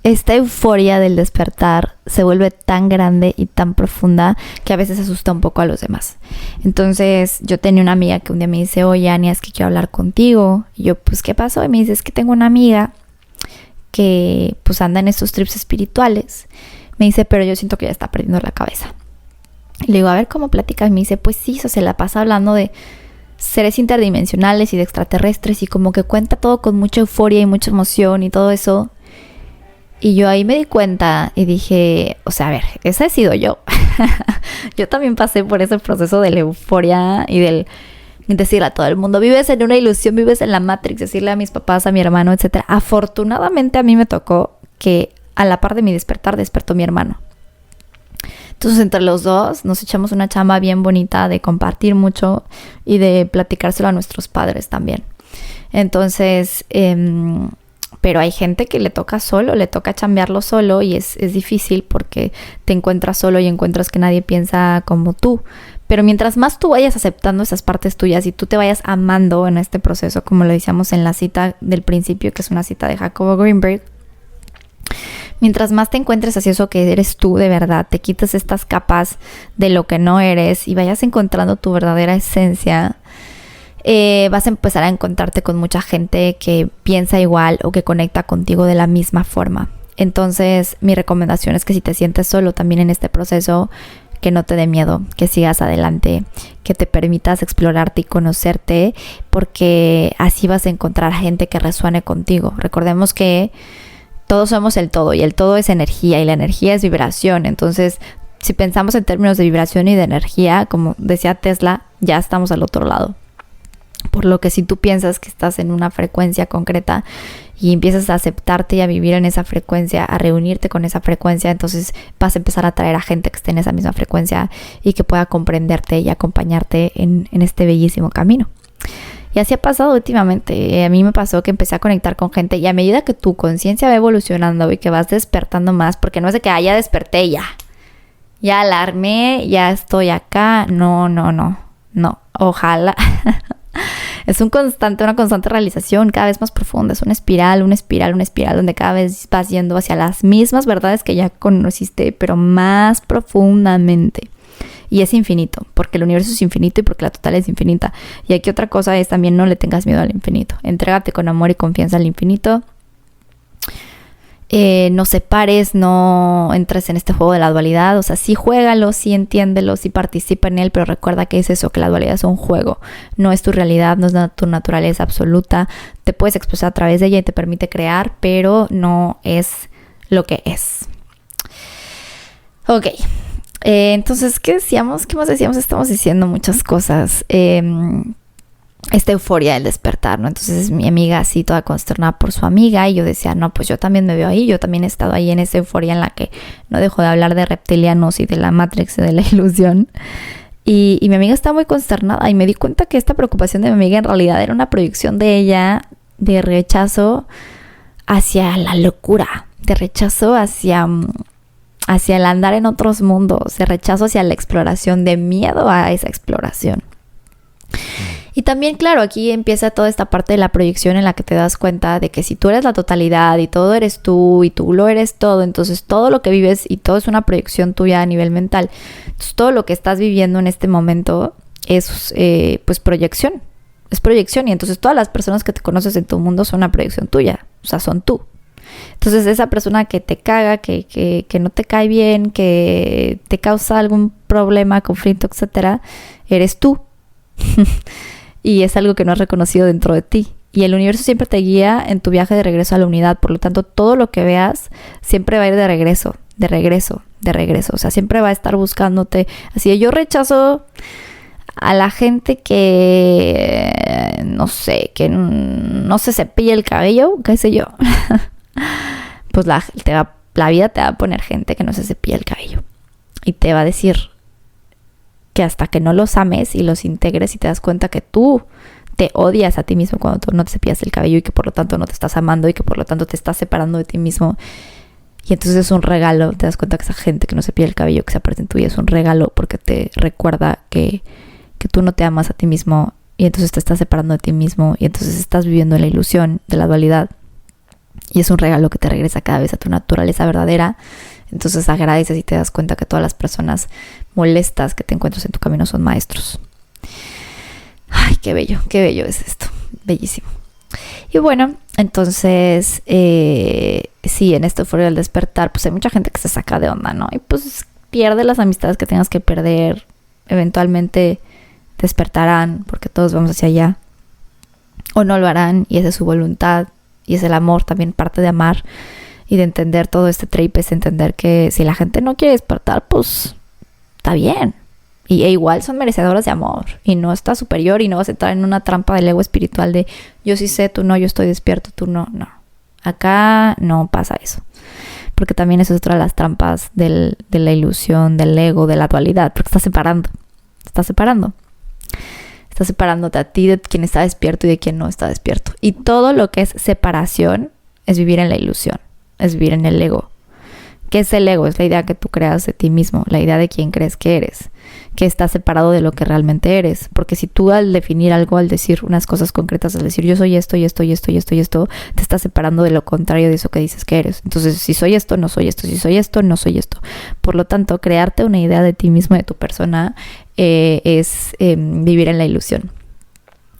esta euforia del despertar se vuelve tan grande y tan profunda que a veces asusta un poco a los demás. Entonces yo tenía una amiga que un día me dice, oye, Ania, es que quiero hablar contigo. Y yo, pues, ¿qué pasó? Y me dice, es que tengo una amiga que pues anda en estos trips espirituales. Me dice, pero yo siento que ya está perdiendo la cabeza. Y le digo, a ver, ¿cómo platicas? Y me dice, pues sí, se la pasa hablando de seres interdimensionales y de extraterrestres y como que cuenta todo con mucha euforia y mucha emoción y todo eso. Y yo ahí me di cuenta y dije, o sea, a ver, esa he sido yo. Yo también pasé por ese proceso de la euforia y del decirle a todo el mundo, vives en una ilusión, vives en la Matrix, decirle a mis papás, a mi hermano, etcétera. Afortunadamente a mí me tocó que a la par de mi despertar, despertó mi hermano. Entonces entre los dos nos echamos una chamba bien bonita de compartir mucho y de platicárselo a nuestros padres también. Entonces, pero hay gente que le toca solo, le toca chambearlo solo y es difícil porque te encuentras solo y encuentras que nadie piensa como tú. Pero mientras más tú vayas aceptando esas partes tuyas y tú te vayas amando en este proceso, como lo decíamos en la cita del principio, que es una cita de Jacobo Greenberg, mientras más te encuentres así eso que eres tú de verdad, te quitas estas capas de lo que no eres y vayas encontrando tu verdadera esencia, vas a empezar a encontrarte con mucha gente que piensa igual o que conecta contigo de la misma forma. Entonces, mi recomendación es que si te sientes solo también en este proceso, que no te dé miedo, que sigas adelante, que te permitas explorarte y conocerte, porque así vas a encontrar gente que resuene contigo. Recordemos que todos somos el todo y el todo es energía y la energía es vibración. Entonces, si pensamos en términos de vibración y de energía, como decía Tesla, ya estamos al otro lado. Por lo que si tú piensas que estás en una frecuencia concreta y empiezas a aceptarte y a vivir en esa frecuencia, a reunirte con esa frecuencia, entonces vas a empezar a atraer a gente que esté en esa misma frecuencia y que pueda comprenderte y acompañarte en este bellísimo camino. Y así ha pasado últimamente. A mí me pasó que empecé a conectar con gente y a medida que tu conciencia va evolucionando y que vas despertando más, porque no es de que ya desperté ya alarmé, ya estoy acá. No. Ojalá. Es una constante realización cada vez más profunda. Es una espiral donde cada vez vas yendo hacia las mismas verdades que ya conociste, pero más profundamente. Y es infinito, porque el universo es infinito y porque la total es infinita. Y aquí otra cosa es también no le tengas miedo al infinito. Entrégate con amor y confianza al infinito. No separes, no entres en este juego de la dualidad. O sea, sí juégalo, sí entiéndelo, sí participa en él, pero recuerda que es eso, que la dualidad es un juego. No es tu realidad, no es tu naturaleza absoluta. Te puedes expresar a través de ella y te permite crear, pero no es lo que es. Ok. Entonces, ¿qué decíamos? ¿Qué más decíamos? Estamos diciendo muchas cosas. Esta euforia del despertar, ¿no? Entonces mi amiga así toda consternada por su amiga y yo decía, no, pues yo también me veo ahí, yo también he estado ahí en esa euforia en la que no dejo de hablar de reptilianos y de la Matrix y de la ilusión. Y mi amiga estaba muy consternada y me di cuenta que esta preocupación de mi amiga en realidad era una proyección de ella de rechazo hacia la locura, de rechazo hacia el andar en otros mundos, de rechazo hacia la exploración, de miedo a esa exploración. Y también, claro, aquí empieza toda esta parte de la proyección en la que te das cuenta de que si tú eres la totalidad y todo eres tú y tú lo eres todo, entonces todo lo que vives y todo es una proyección tuya a nivel mental. Entonces todo lo que estás viviendo en este momento es pues proyección, es proyección y entonces todas las personas que te conoces en tu mundo son una proyección tuya, o sea, son tú. Entonces esa persona que te caga, que no te cae bien, que te causa algún problema, conflicto, etcétera, eres tú. Y es algo que no has reconocido dentro de ti. Y el universo siempre te guía en tu viaje de regreso a la unidad. Por lo tanto, todo lo que veas siempre va a ir de regreso. O sea, siempre va a estar buscándote. Así que yo rechazo a la gente que, no sé, que no se cepilla el cabello, qué sé yo. Pues la vida te va a poner gente que no se cepilla el cabello. Y te va a decir que hasta que no los ames y los integres y te das cuenta que tú te odias a ti mismo cuando tú no te cepillas el cabello y que por lo tanto no te estás amando y que por lo tanto te estás separando de ti mismo. Y entonces es un regalo, te das cuenta que esa gente que no se pide el cabello, que se aparece en tu vida, es un regalo porque te recuerda que tú no te amas a ti mismo y entonces te estás separando de ti mismo y entonces estás viviendo en la ilusión de la dualidad. Y es un regalo que te regresa cada vez a tu naturaleza verdadera. Entonces agradeces y te das cuenta que todas las personas molestas que te encuentras en tu camino son maestros. Ay, qué bello es esto. Bellísimo. Y bueno, entonces, sí, en esta euforia del despertar, pues hay mucha gente que se saca de onda, ¿no? Y pues pierde las amistades que tengas que perder. Eventualmente despertarán, porque todos vamos hacia allá. O no lo harán, y esa es su voluntad. Y es el amor, también parte de amar y de entender todo este trip, es entender que si la gente no quiere despertar, pues está bien. E igual son merecedoras de amor. Y no está superior y no vas a entrar en una trampa del ego espiritual de yo sí sé, tú no, yo estoy despierto, tú no. No. Acá no pasa eso. Porque también eso es otra de las trampas de la ilusión, del ego, de la dualidad. Porque estás separando. Estás separándote a ti de quien está despierto y de quien no está despierto. Y todo lo que es separación es vivir en la ilusión. Es vivir en el ego. ¿Qué es el ego? Es la idea que tú creas de ti mismo, la idea de quién crees que eres, que estás separado de lo que realmente eres. Porque si tú al definir algo, al decir unas cosas concretas, al decir yo soy esto y esto y esto y esto y esto, te estás separando de lo contrario de eso que dices que eres. Entonces, si soy esto, no soy esto. Si soy esto, no soy esto. Por lo tanto, crearte una idea de ti mismo, de tu persona, es vivir en la ilusión.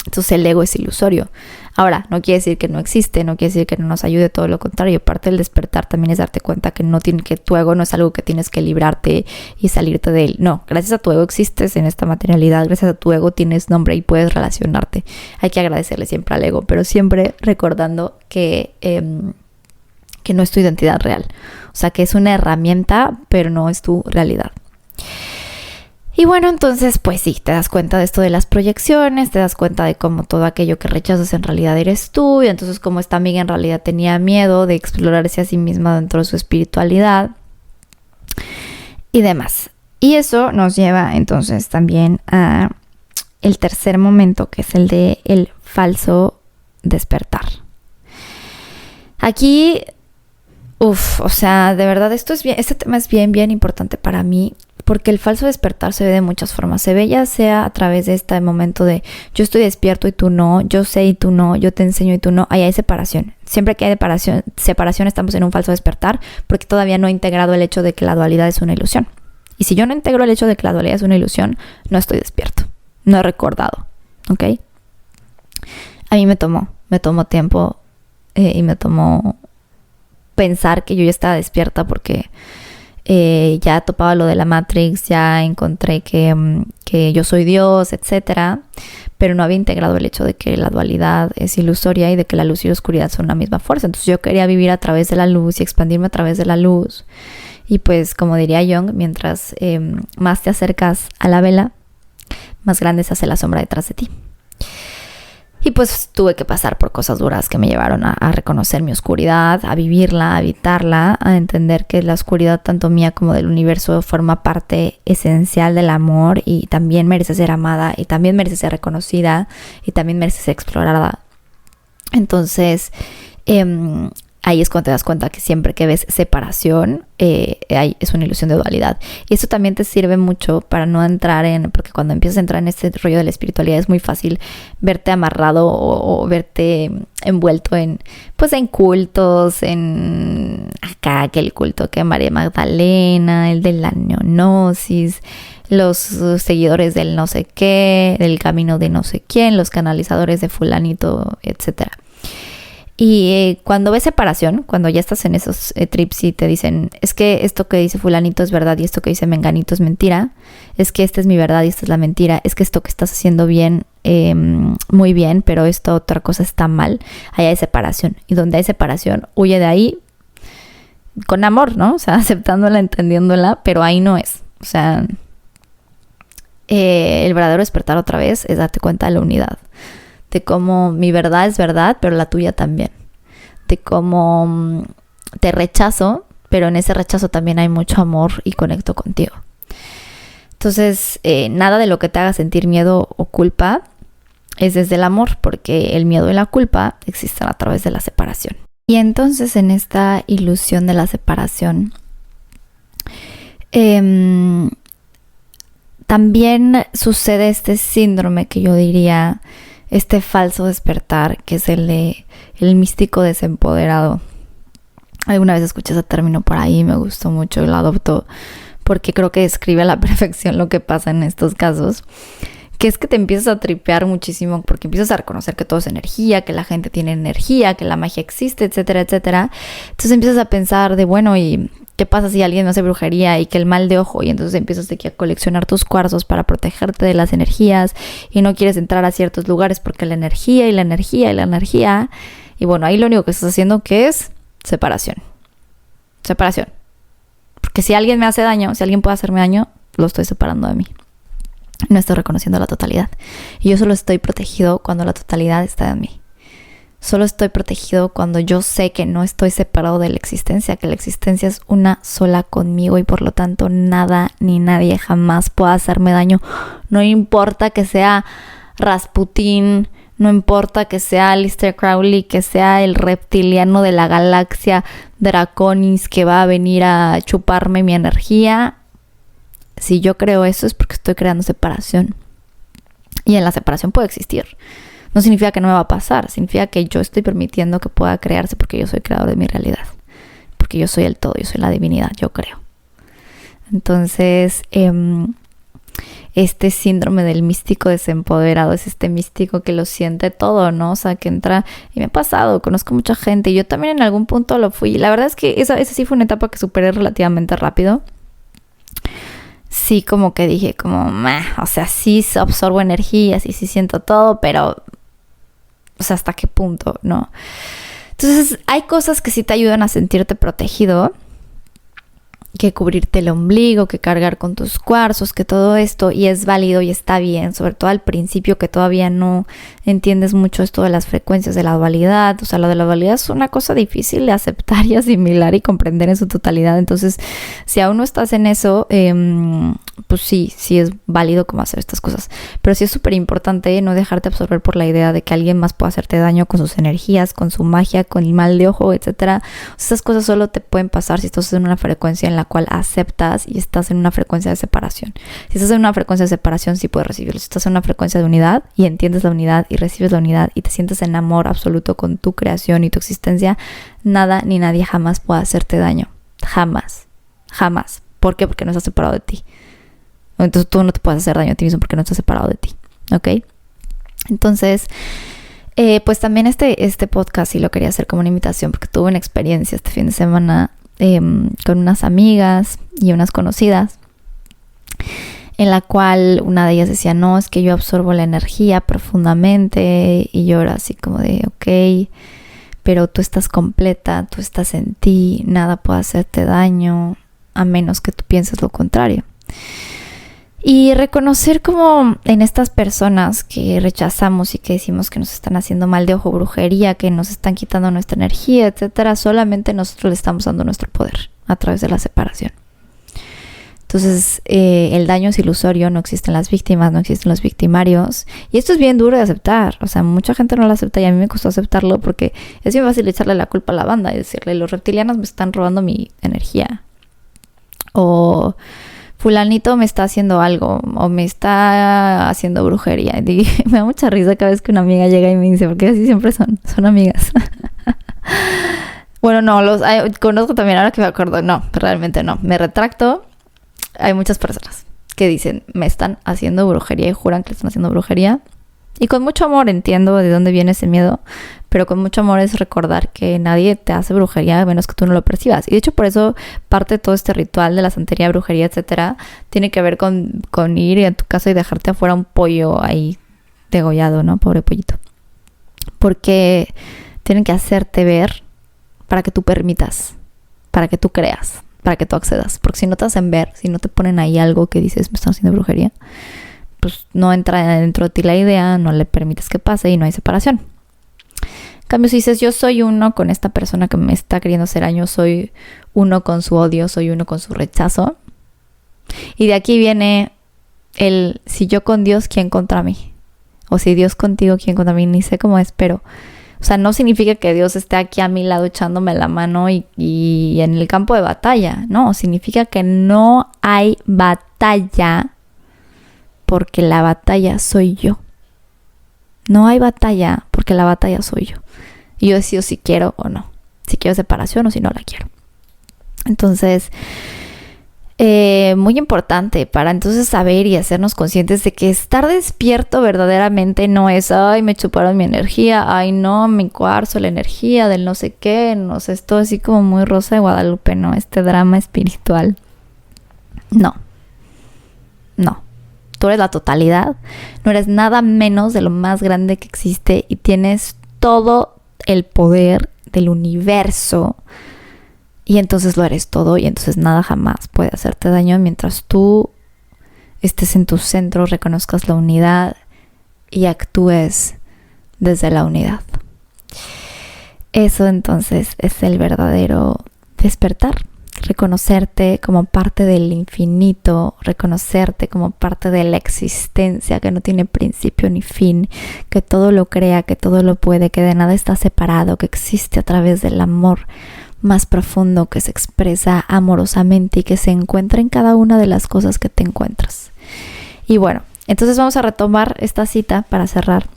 Entonces el ego es ilusorio. Ahora, no quiere decir que no existe, no quiere decir que no nos ayude, todo lo contrario. Parte del despertar también es darte cuenta que que tu ego no es algo que tienes que librarte y salirte de él. No, gracias a tu ego existes en esta materialidad, gracias a tu ego tienes nombre y puedes relacionarte. Hay que agradecerle siempre al ego, pero siempre recordando que no es tu identidad real. O sea, que es una herramienta, pero no es tu realidad. Y bueno, entonces pues sí, te das cuenta de esto de las proyecciones, te das cuenta de cómo todo aquello que rechazas en realidad eres tú, y entonces como esta amiga en realidad tenía miedo de explorarse a sí misma dentro de su espiritualidad y demás. Y eso nos lleva entonces también a el tercer momento, que es el de el falso despertar. Aquí, o sea, de verdad este tema es bien importante para mí. Porque el falso despertar se ve de muchas formas. Se ve ya sea a través de este momento de yo estoy despierto y tú no, yo sé y tú no, yo te enseño y tú no. Ahí hay separación. Siempre que hay separación estamos en un falso despertar porque todavía no he integrado el hecho de que la dualidad es una ilusión. Y si yo no integro el hecho de que la dualidad es una ilusión, no estoy despierto. No he recordado. ¿Ok? A mí me tomó tiempo y me tomó pensar que yo ya estaba despierta porque ya topaba lo de la Matrix, ya encontré que yo soy Dios, etcétera, pero no había integrado el hecho de que la dualidad es ilusoria y de que la luz y la oscuridad son la misma fuerza. Entonces yo quería vivir a través de la luz y expandirme a través de la luz. Y pues como diría Jung, mientras más te acercas a la vela, más grande se hace la sombra detrás de ti. Y pues tuve que pasar por cosas duras que me llevaron a reconocer mi oscuridad, a vivirla, a habitarla, a entender que la oscuridad tanto mía como del universo forma parte esencial del amor y también merece ser amada y también merece ser reconocida y también merece ser explorada. Entonces, ahí es cuando te das cuenta que siempre que ves separación, es una ilusión de dualidad. Y eso también te sirve mucho para no entrar porque cuando empiezas a entrar en este rollo de la espiritualidad es muy fácil verte amarrado o verte envuelto en cultos, en acá que el culto que María Magdalena, el de la neonosis, los seguidores del no sé qué, del camino de no sé quién, los canalizadores de fulanito, etcétera. Y cuando ves separación, cuando ya estás en esos trips y te dicen, es que esto que dice fulanito es verdad y esto que dice menganito es mentira, es que esta es mi verdad y esta es la mentira, es que esto que estás haciendo bien, muy bien, pero esta otra cosa está mal, ahí hay separación. Y donde hay separación, huye de ahí con amor, ¿no? O sea, aceptándola, entendiéndola, pero ahí no es. O sea, el verdadero despertar otra vez es darte cuenta de la unidad. De cómo mi verdad es verdad, pero la tuya también. De cómo te rechazo, pero en ese rechazo también hay mucho amor y conecto contigo. Entonces, nada de lo que te haga sentir miedo o culpa es desde el amor, porque el miedo y la culpa existen a través de la separación. Y entonces en esta ilusión de la separación, también sucede este síndrome que yo diría, este falso despertar, que es el místico desempoderado. Alguna vez escuché ese término por ahí, me gustó mucho y lo adopto porque creo que describe a la perfección lo que pasa en estos casos, que es que te empiezas a tripear muchísimo porque empiezas a reconocer que todo es energía, que la gente tiene energía, que la magia existe, etcétera, etcétera. Entonces empiezas a pensar de, bueno, ¿y qué pasa si alguien no hace brujería y que el mal de ojo? Y entonces empiezas de que a coleccionar tus cuarzos para protegerte de las energías y no quieres entrar a ciertos lugares porque la energía y la energía y la energía. Y bueno, ahí lo único que estás haciendo que es separación. Separación. Porque si alguien me hace daño, si alguien puede hacerme daño, lo estoy separando de mí. No estoy reconociendo la totalidad. Y yo solo estoy protegido cuando la totalidad está en mí. Solo estoy protegido cuando yo sé que no estoy separado de la existencia, que la existencia es una sola conmigo y por lo tanto nada ni nadie jamás puede hacerme daño. No importa que sea Rasputín, no importa que sea Aleister Crowley, que sea el reptiliano de la galaxia Draconis que va a venir a chuparme mi energía. Si yo creo eso es porque estoy creando separación. Y en la separación puede existir. No significa que no me va a pasar. Significa que yo estoy permitiendo que pueda crearse porque yo soy creador de mi realidad. Porque yo soy el todo, yo soy la divinidad, yo creo. Entonces, este síndrome del místico desempoderado es este místico que lo siente todo, ¿no? O sea, que entra... Y me ha pasado, conozco mucha gente. Y yo también en algún punto lo fui. La verdad es que esa sí fue una etapa que superé relativamente rápido. Sí, como que dije, como, o sea, sí absorbo energía, sí siento todo, pero, o sea, ¿hasta qué punto, no? Entonces, hay cosas que sí te ayudan a sentirte protegido, que cubrirte el ombligo, que cargar con tus cuarzos, que todo esto, y es válido y está bien, sobre todo al principio que todavía no entiendes mucho esto de las frecuencias de la dualidad. O sea, lo de la dualidad es una cosa difícil de aceptar y asimilar y comprender en su totalidad. Entonces, si aún no estás en eso, pues sí es válido como hacer estas cosas. Pero sí es súper importante no dejarte absorber por la idea de que alguien más puede hacerte daño con sus energías, con su magia, con el mal de ojo, etcétera. Esas cosas solo te pueden pasar si estás en una frecuencia en la cual aceptas y estás en una frecuencia de separación. Si estás en una frecuencia de separación, sí puedes recibirlo. Si estás en una frecuencia de unidad y entiendes la unidad y recibes la unidad y te sientes en amor absoluto con tu creación y tu existencia, nada ni nadie jamás puede hacerte daño. Jamás. Jamás. ¿Por qué? Porque no estás separado de ti. Entonces tú no te puedes hacer daño a ti mismo porque no estás separado de ti. ¿Ok? Entonces, pues también este podcast sí lo quería hacer como una invitación porque tuve una experiencia este fin de semana con unas amigas y unas conocidas, en la cual una de ellas decía, no, es que yo absorbo la energía profundamente, y yo era así como de, ok, pero tú estás completa, tú estás en ti, nada puede hacerte daño, a menos que tú pienses lo contrario. Y reconocer como en estas personas que rechazamos y que decimos que nos están haciendo mal de ojo, brujería, que nos están quitando nuestra energía, etcétera, solamente nosotros le estamos dando nuestro poder a través de la separación. Entonces, el daño es ilusorio, no existen las víctimas, no existen los victimarios. Y esto es bien duro de aceptar. O sea, mucha gente no lo acepta y a mí me costó aceptarlo porque es bien fácil echarle la culpa a la banda y decirle, los reptilianos me están robando mi energía. O fulanito me está haciendo algo, o me está haciendo brujería. Y me da mucha risa cada vez que una amiga llega y me dice, porque así siempre son amigas. Bueno, no, conozco también, ahora que me acuerdo, no, realmente no, me retracto. Hay muchas personas que dicen, me están haciendo brujería, y juran que le están haciendo brujería. Y con mucho amor entiendo de dónde viene ese miedo, pero con mucho amor es recordar que nadie te hace brujería a menos que tú no lo percibas. Y de hecho por eso parte de todo este ritual de la santería, brujería, etcétera, tiene que ver con ir a tu casa y dejarte afuera un pollo ahí degollado, ¿no? Pobre pollito. Porque tienen que hacerte ver para que tú permitas, para que tú creas, para que tú accedas. Porque si no te hacen ver, si no te ponen ahí algo que dices, me están haciendo brujería, pues no entra dentro de ti la idea, no le permites que pase y no hay separación. En cambio, si dices, yo soy uno con esta persona que me está queriendo hacer daño, soy uno con su odio, soy uno con su rechazo. Y de aquí viene si yo con Dios, ¿quién contra mí? O si Dios contigo, ¿quién contra mí? Ni sé cómo es, pero O sea, no significa que Dios esté aquí a mi lado echándome la mano y en el campo de batalla. No, significa que no hay batalla porque la batalla soy yo. No hay batalla porque la batalla soy yo. Y yo decido si quiero o no. Si quiero separación o si no la quiero. Entonces, muy importante para entonces saber y hacernos conscientes de que estar despierto verdaderamente no es, ay, me chuparon mi energía, ay, no, mi cuarzo, la energía del no sé qué, no sé, es todo así como muy Rosa de Guadalupe, ¿no? Este drama espiritual. No. Tú eres la totalidad, no eres nada menos de lo más grande que existe y tienes todo el poder del universo. Y entonces lo eres todo y entonces nada jamás puede hacerte daño mientras tú estés en tu centro, reconozcas la unidad y actúes desde la unidad. Eso entonces es el verdadero despertar. Reconocerte como parte del infinito, reconocerte como parte de la existencia que no tiene principio ni fin, que todo lo crea, que todo lo puede, que de nada está separado, que existe a través del amor más profundo que se expresa amorosamente y que se encuentra en cada una de las cosas que te encuentras. Y bueno, entonces vamos a retomar esta cita para cerrar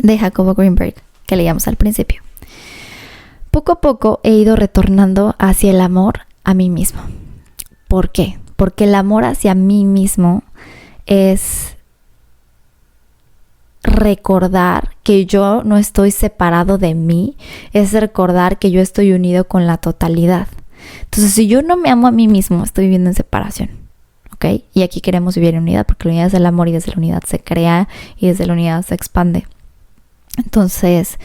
de Jacobo Greenberg que leíamos al principio. Poco a poco he ido retornando hacia el amor a mí mismo. ¿Por qué? Porque el amor hacia mí mismo es recordar que yo no estoy separado de mí, es recordar que yo estoy unido con la totalidad. Entonces, si yo no me amo a mí mismo, estoy viviendo en separación, ¿ok? Y aquí queremos vivir en unidad, porque la unidad es el amor y desde la unidad se crea y desde la unidad se expande. Entonces,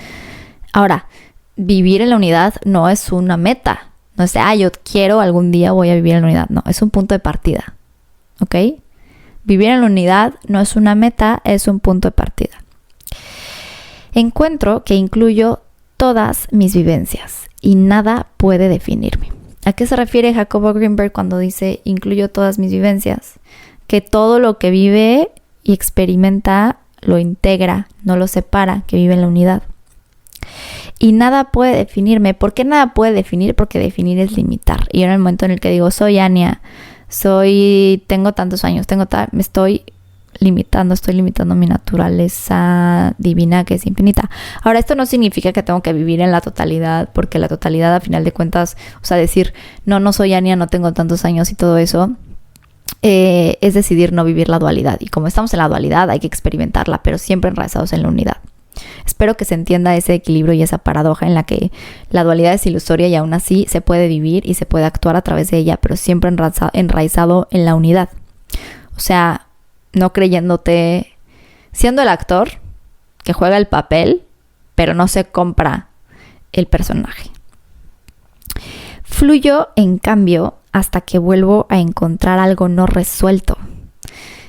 ahora, vivir en la unidad no es una meta. No es, yo quiero, algún día voy a vivir en la unidad. No, es un punto de partida, ¿ok? Vivir en la unidad no es una meta, es un punto de partida. Encuentro que incluyo todas mis vivencias y nada puede definirme. ¿A qué se refiere Jacobo Greenberg cuando dice incluyo todas mis vivencias? Que todo lo que vive y experimenta lo integra, no lo separa, que vive en la unidad. Y nada puede definirme. ¿Por qué nada puede definir? Porque definir es limitar. Y en el momento en el que digo, soy Ania, tengo tantos años, me estoy limitando mi naturaleza divina que es infinita. Ahora, esto no significa que tengo que vivir en la totalidad, porque la totalidad, a final de cuentas, o sea, decir, no soy Ania, no tengo tantos años y todo eso, es decidir no vivir la dualidad. Y como estamos en la dualidad, hay que experimentarla, pero siempre enraizados en la unidad. Espero que se entienda ese equilibrio y esa paradoja en la que la dualidad es ilusoria y aún así se puede vivir y se puede actuar a través de ella, pero siempre enraizado en la unidad. O sea, no creyéndote, siendo el actor que juega el papel, pero no se compra el personaje. Fluyo, en cambio, hasta que vuelvo a encontrar algo no resuelto.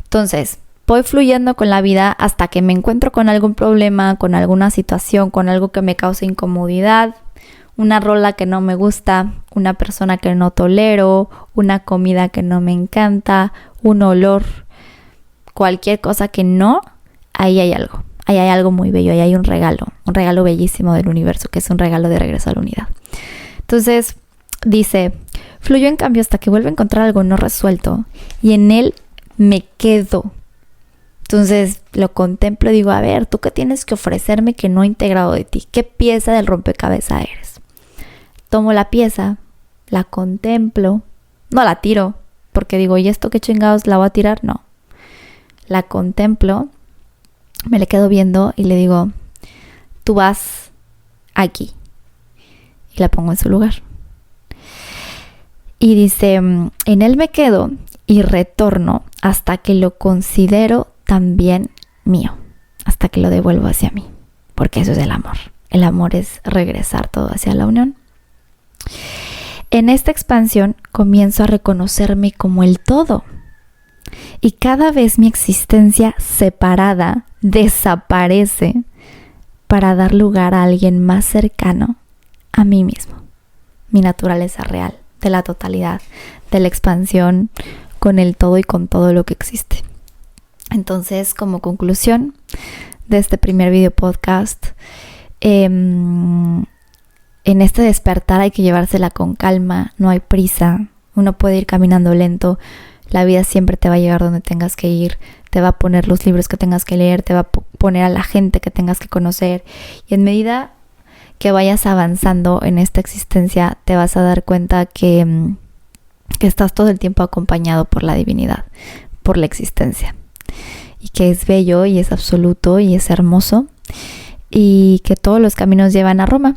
Entonces, voy fluyendo con la vida hasta que me encuentro con algún problema, con alguna situación, con algo que me causa incomodidad, una rola que no me gusta, una persona que no tolero, una comida que no me encanta, un olor, cualquier cosa que no, ahí hay algo. Ahí hay algo muy bello, ahí hay un regalo bellísimo del universo, que es un regalo de regreso a la unidad. Entonces, dice, fluyo en cambio hasta que vuelvo a encontrar algo no resuelto y en él me quedo. Entonces lo contemplo y digo, a ver, ¿tú qué tienes que ofrecerme que no he integrado de ti? ¿Qué pieza del rompecabezas eres? Tomo la pieza, la contemplo, no la tiro, porque digo, ¿y esto qué chingados la voy a tirar? No. La contemplo, me le quedo viendo y le digo, tú vas aquí. Y la pongo en su lugar. Y dice, en él me quedo y retorno hasta que lo considero también mío, hasta que lo devuelvo hacia mí, porque eso es el amor. El amor es regresar todo hacia la unión. En esta expansión comienzo a reconocerme como el todo y cada vez mi existencia separada desaparece para dar lugar a alguien más cercano a mí mismo, mi naturaleza real, de la totalidad, de la expansión con el todo y con todo lo que existe. Entonces, como conclusión de este primer video podcast, En este despertar hay que llevársela con calma, no hay prisa, uno puede ir caminando lento, la vida siempre te va a llevar donde tengas que ir, te va a poner los libros que tengas que leer, te va a poner a la gente que tengas que conocer, y en medida que vayas avanzando en esta existencia te vas a dar cuenta que estás todo el tiempo acompañado por la divinidad, por la existencia, y que es bello y es absoluto y es hermoso, y que todos los caminos llevan a Roma,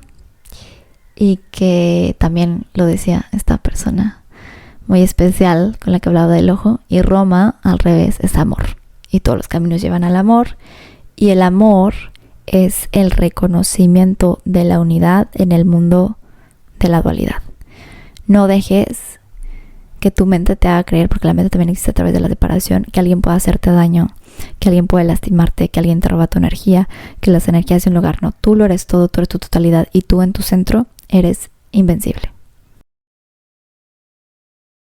y que también lo decía esta persona muy especial con la que hablaba del ojo, y Roma al revés es amor, y todos los caminos llevan al amor, y el amor es el reconocimiento de la unidad en el mundo de la dualidad. No dejes que tu mente te haga creer, porque la mente también existe a través de la separación, que alguien pueda hacerte daño, que alguien puede lastimarte, que alguien te roba tu energía, que las energías de un lugar. No, tú lo eres todo, tú eres tu totalidad, y tú en tu centro eres invencible.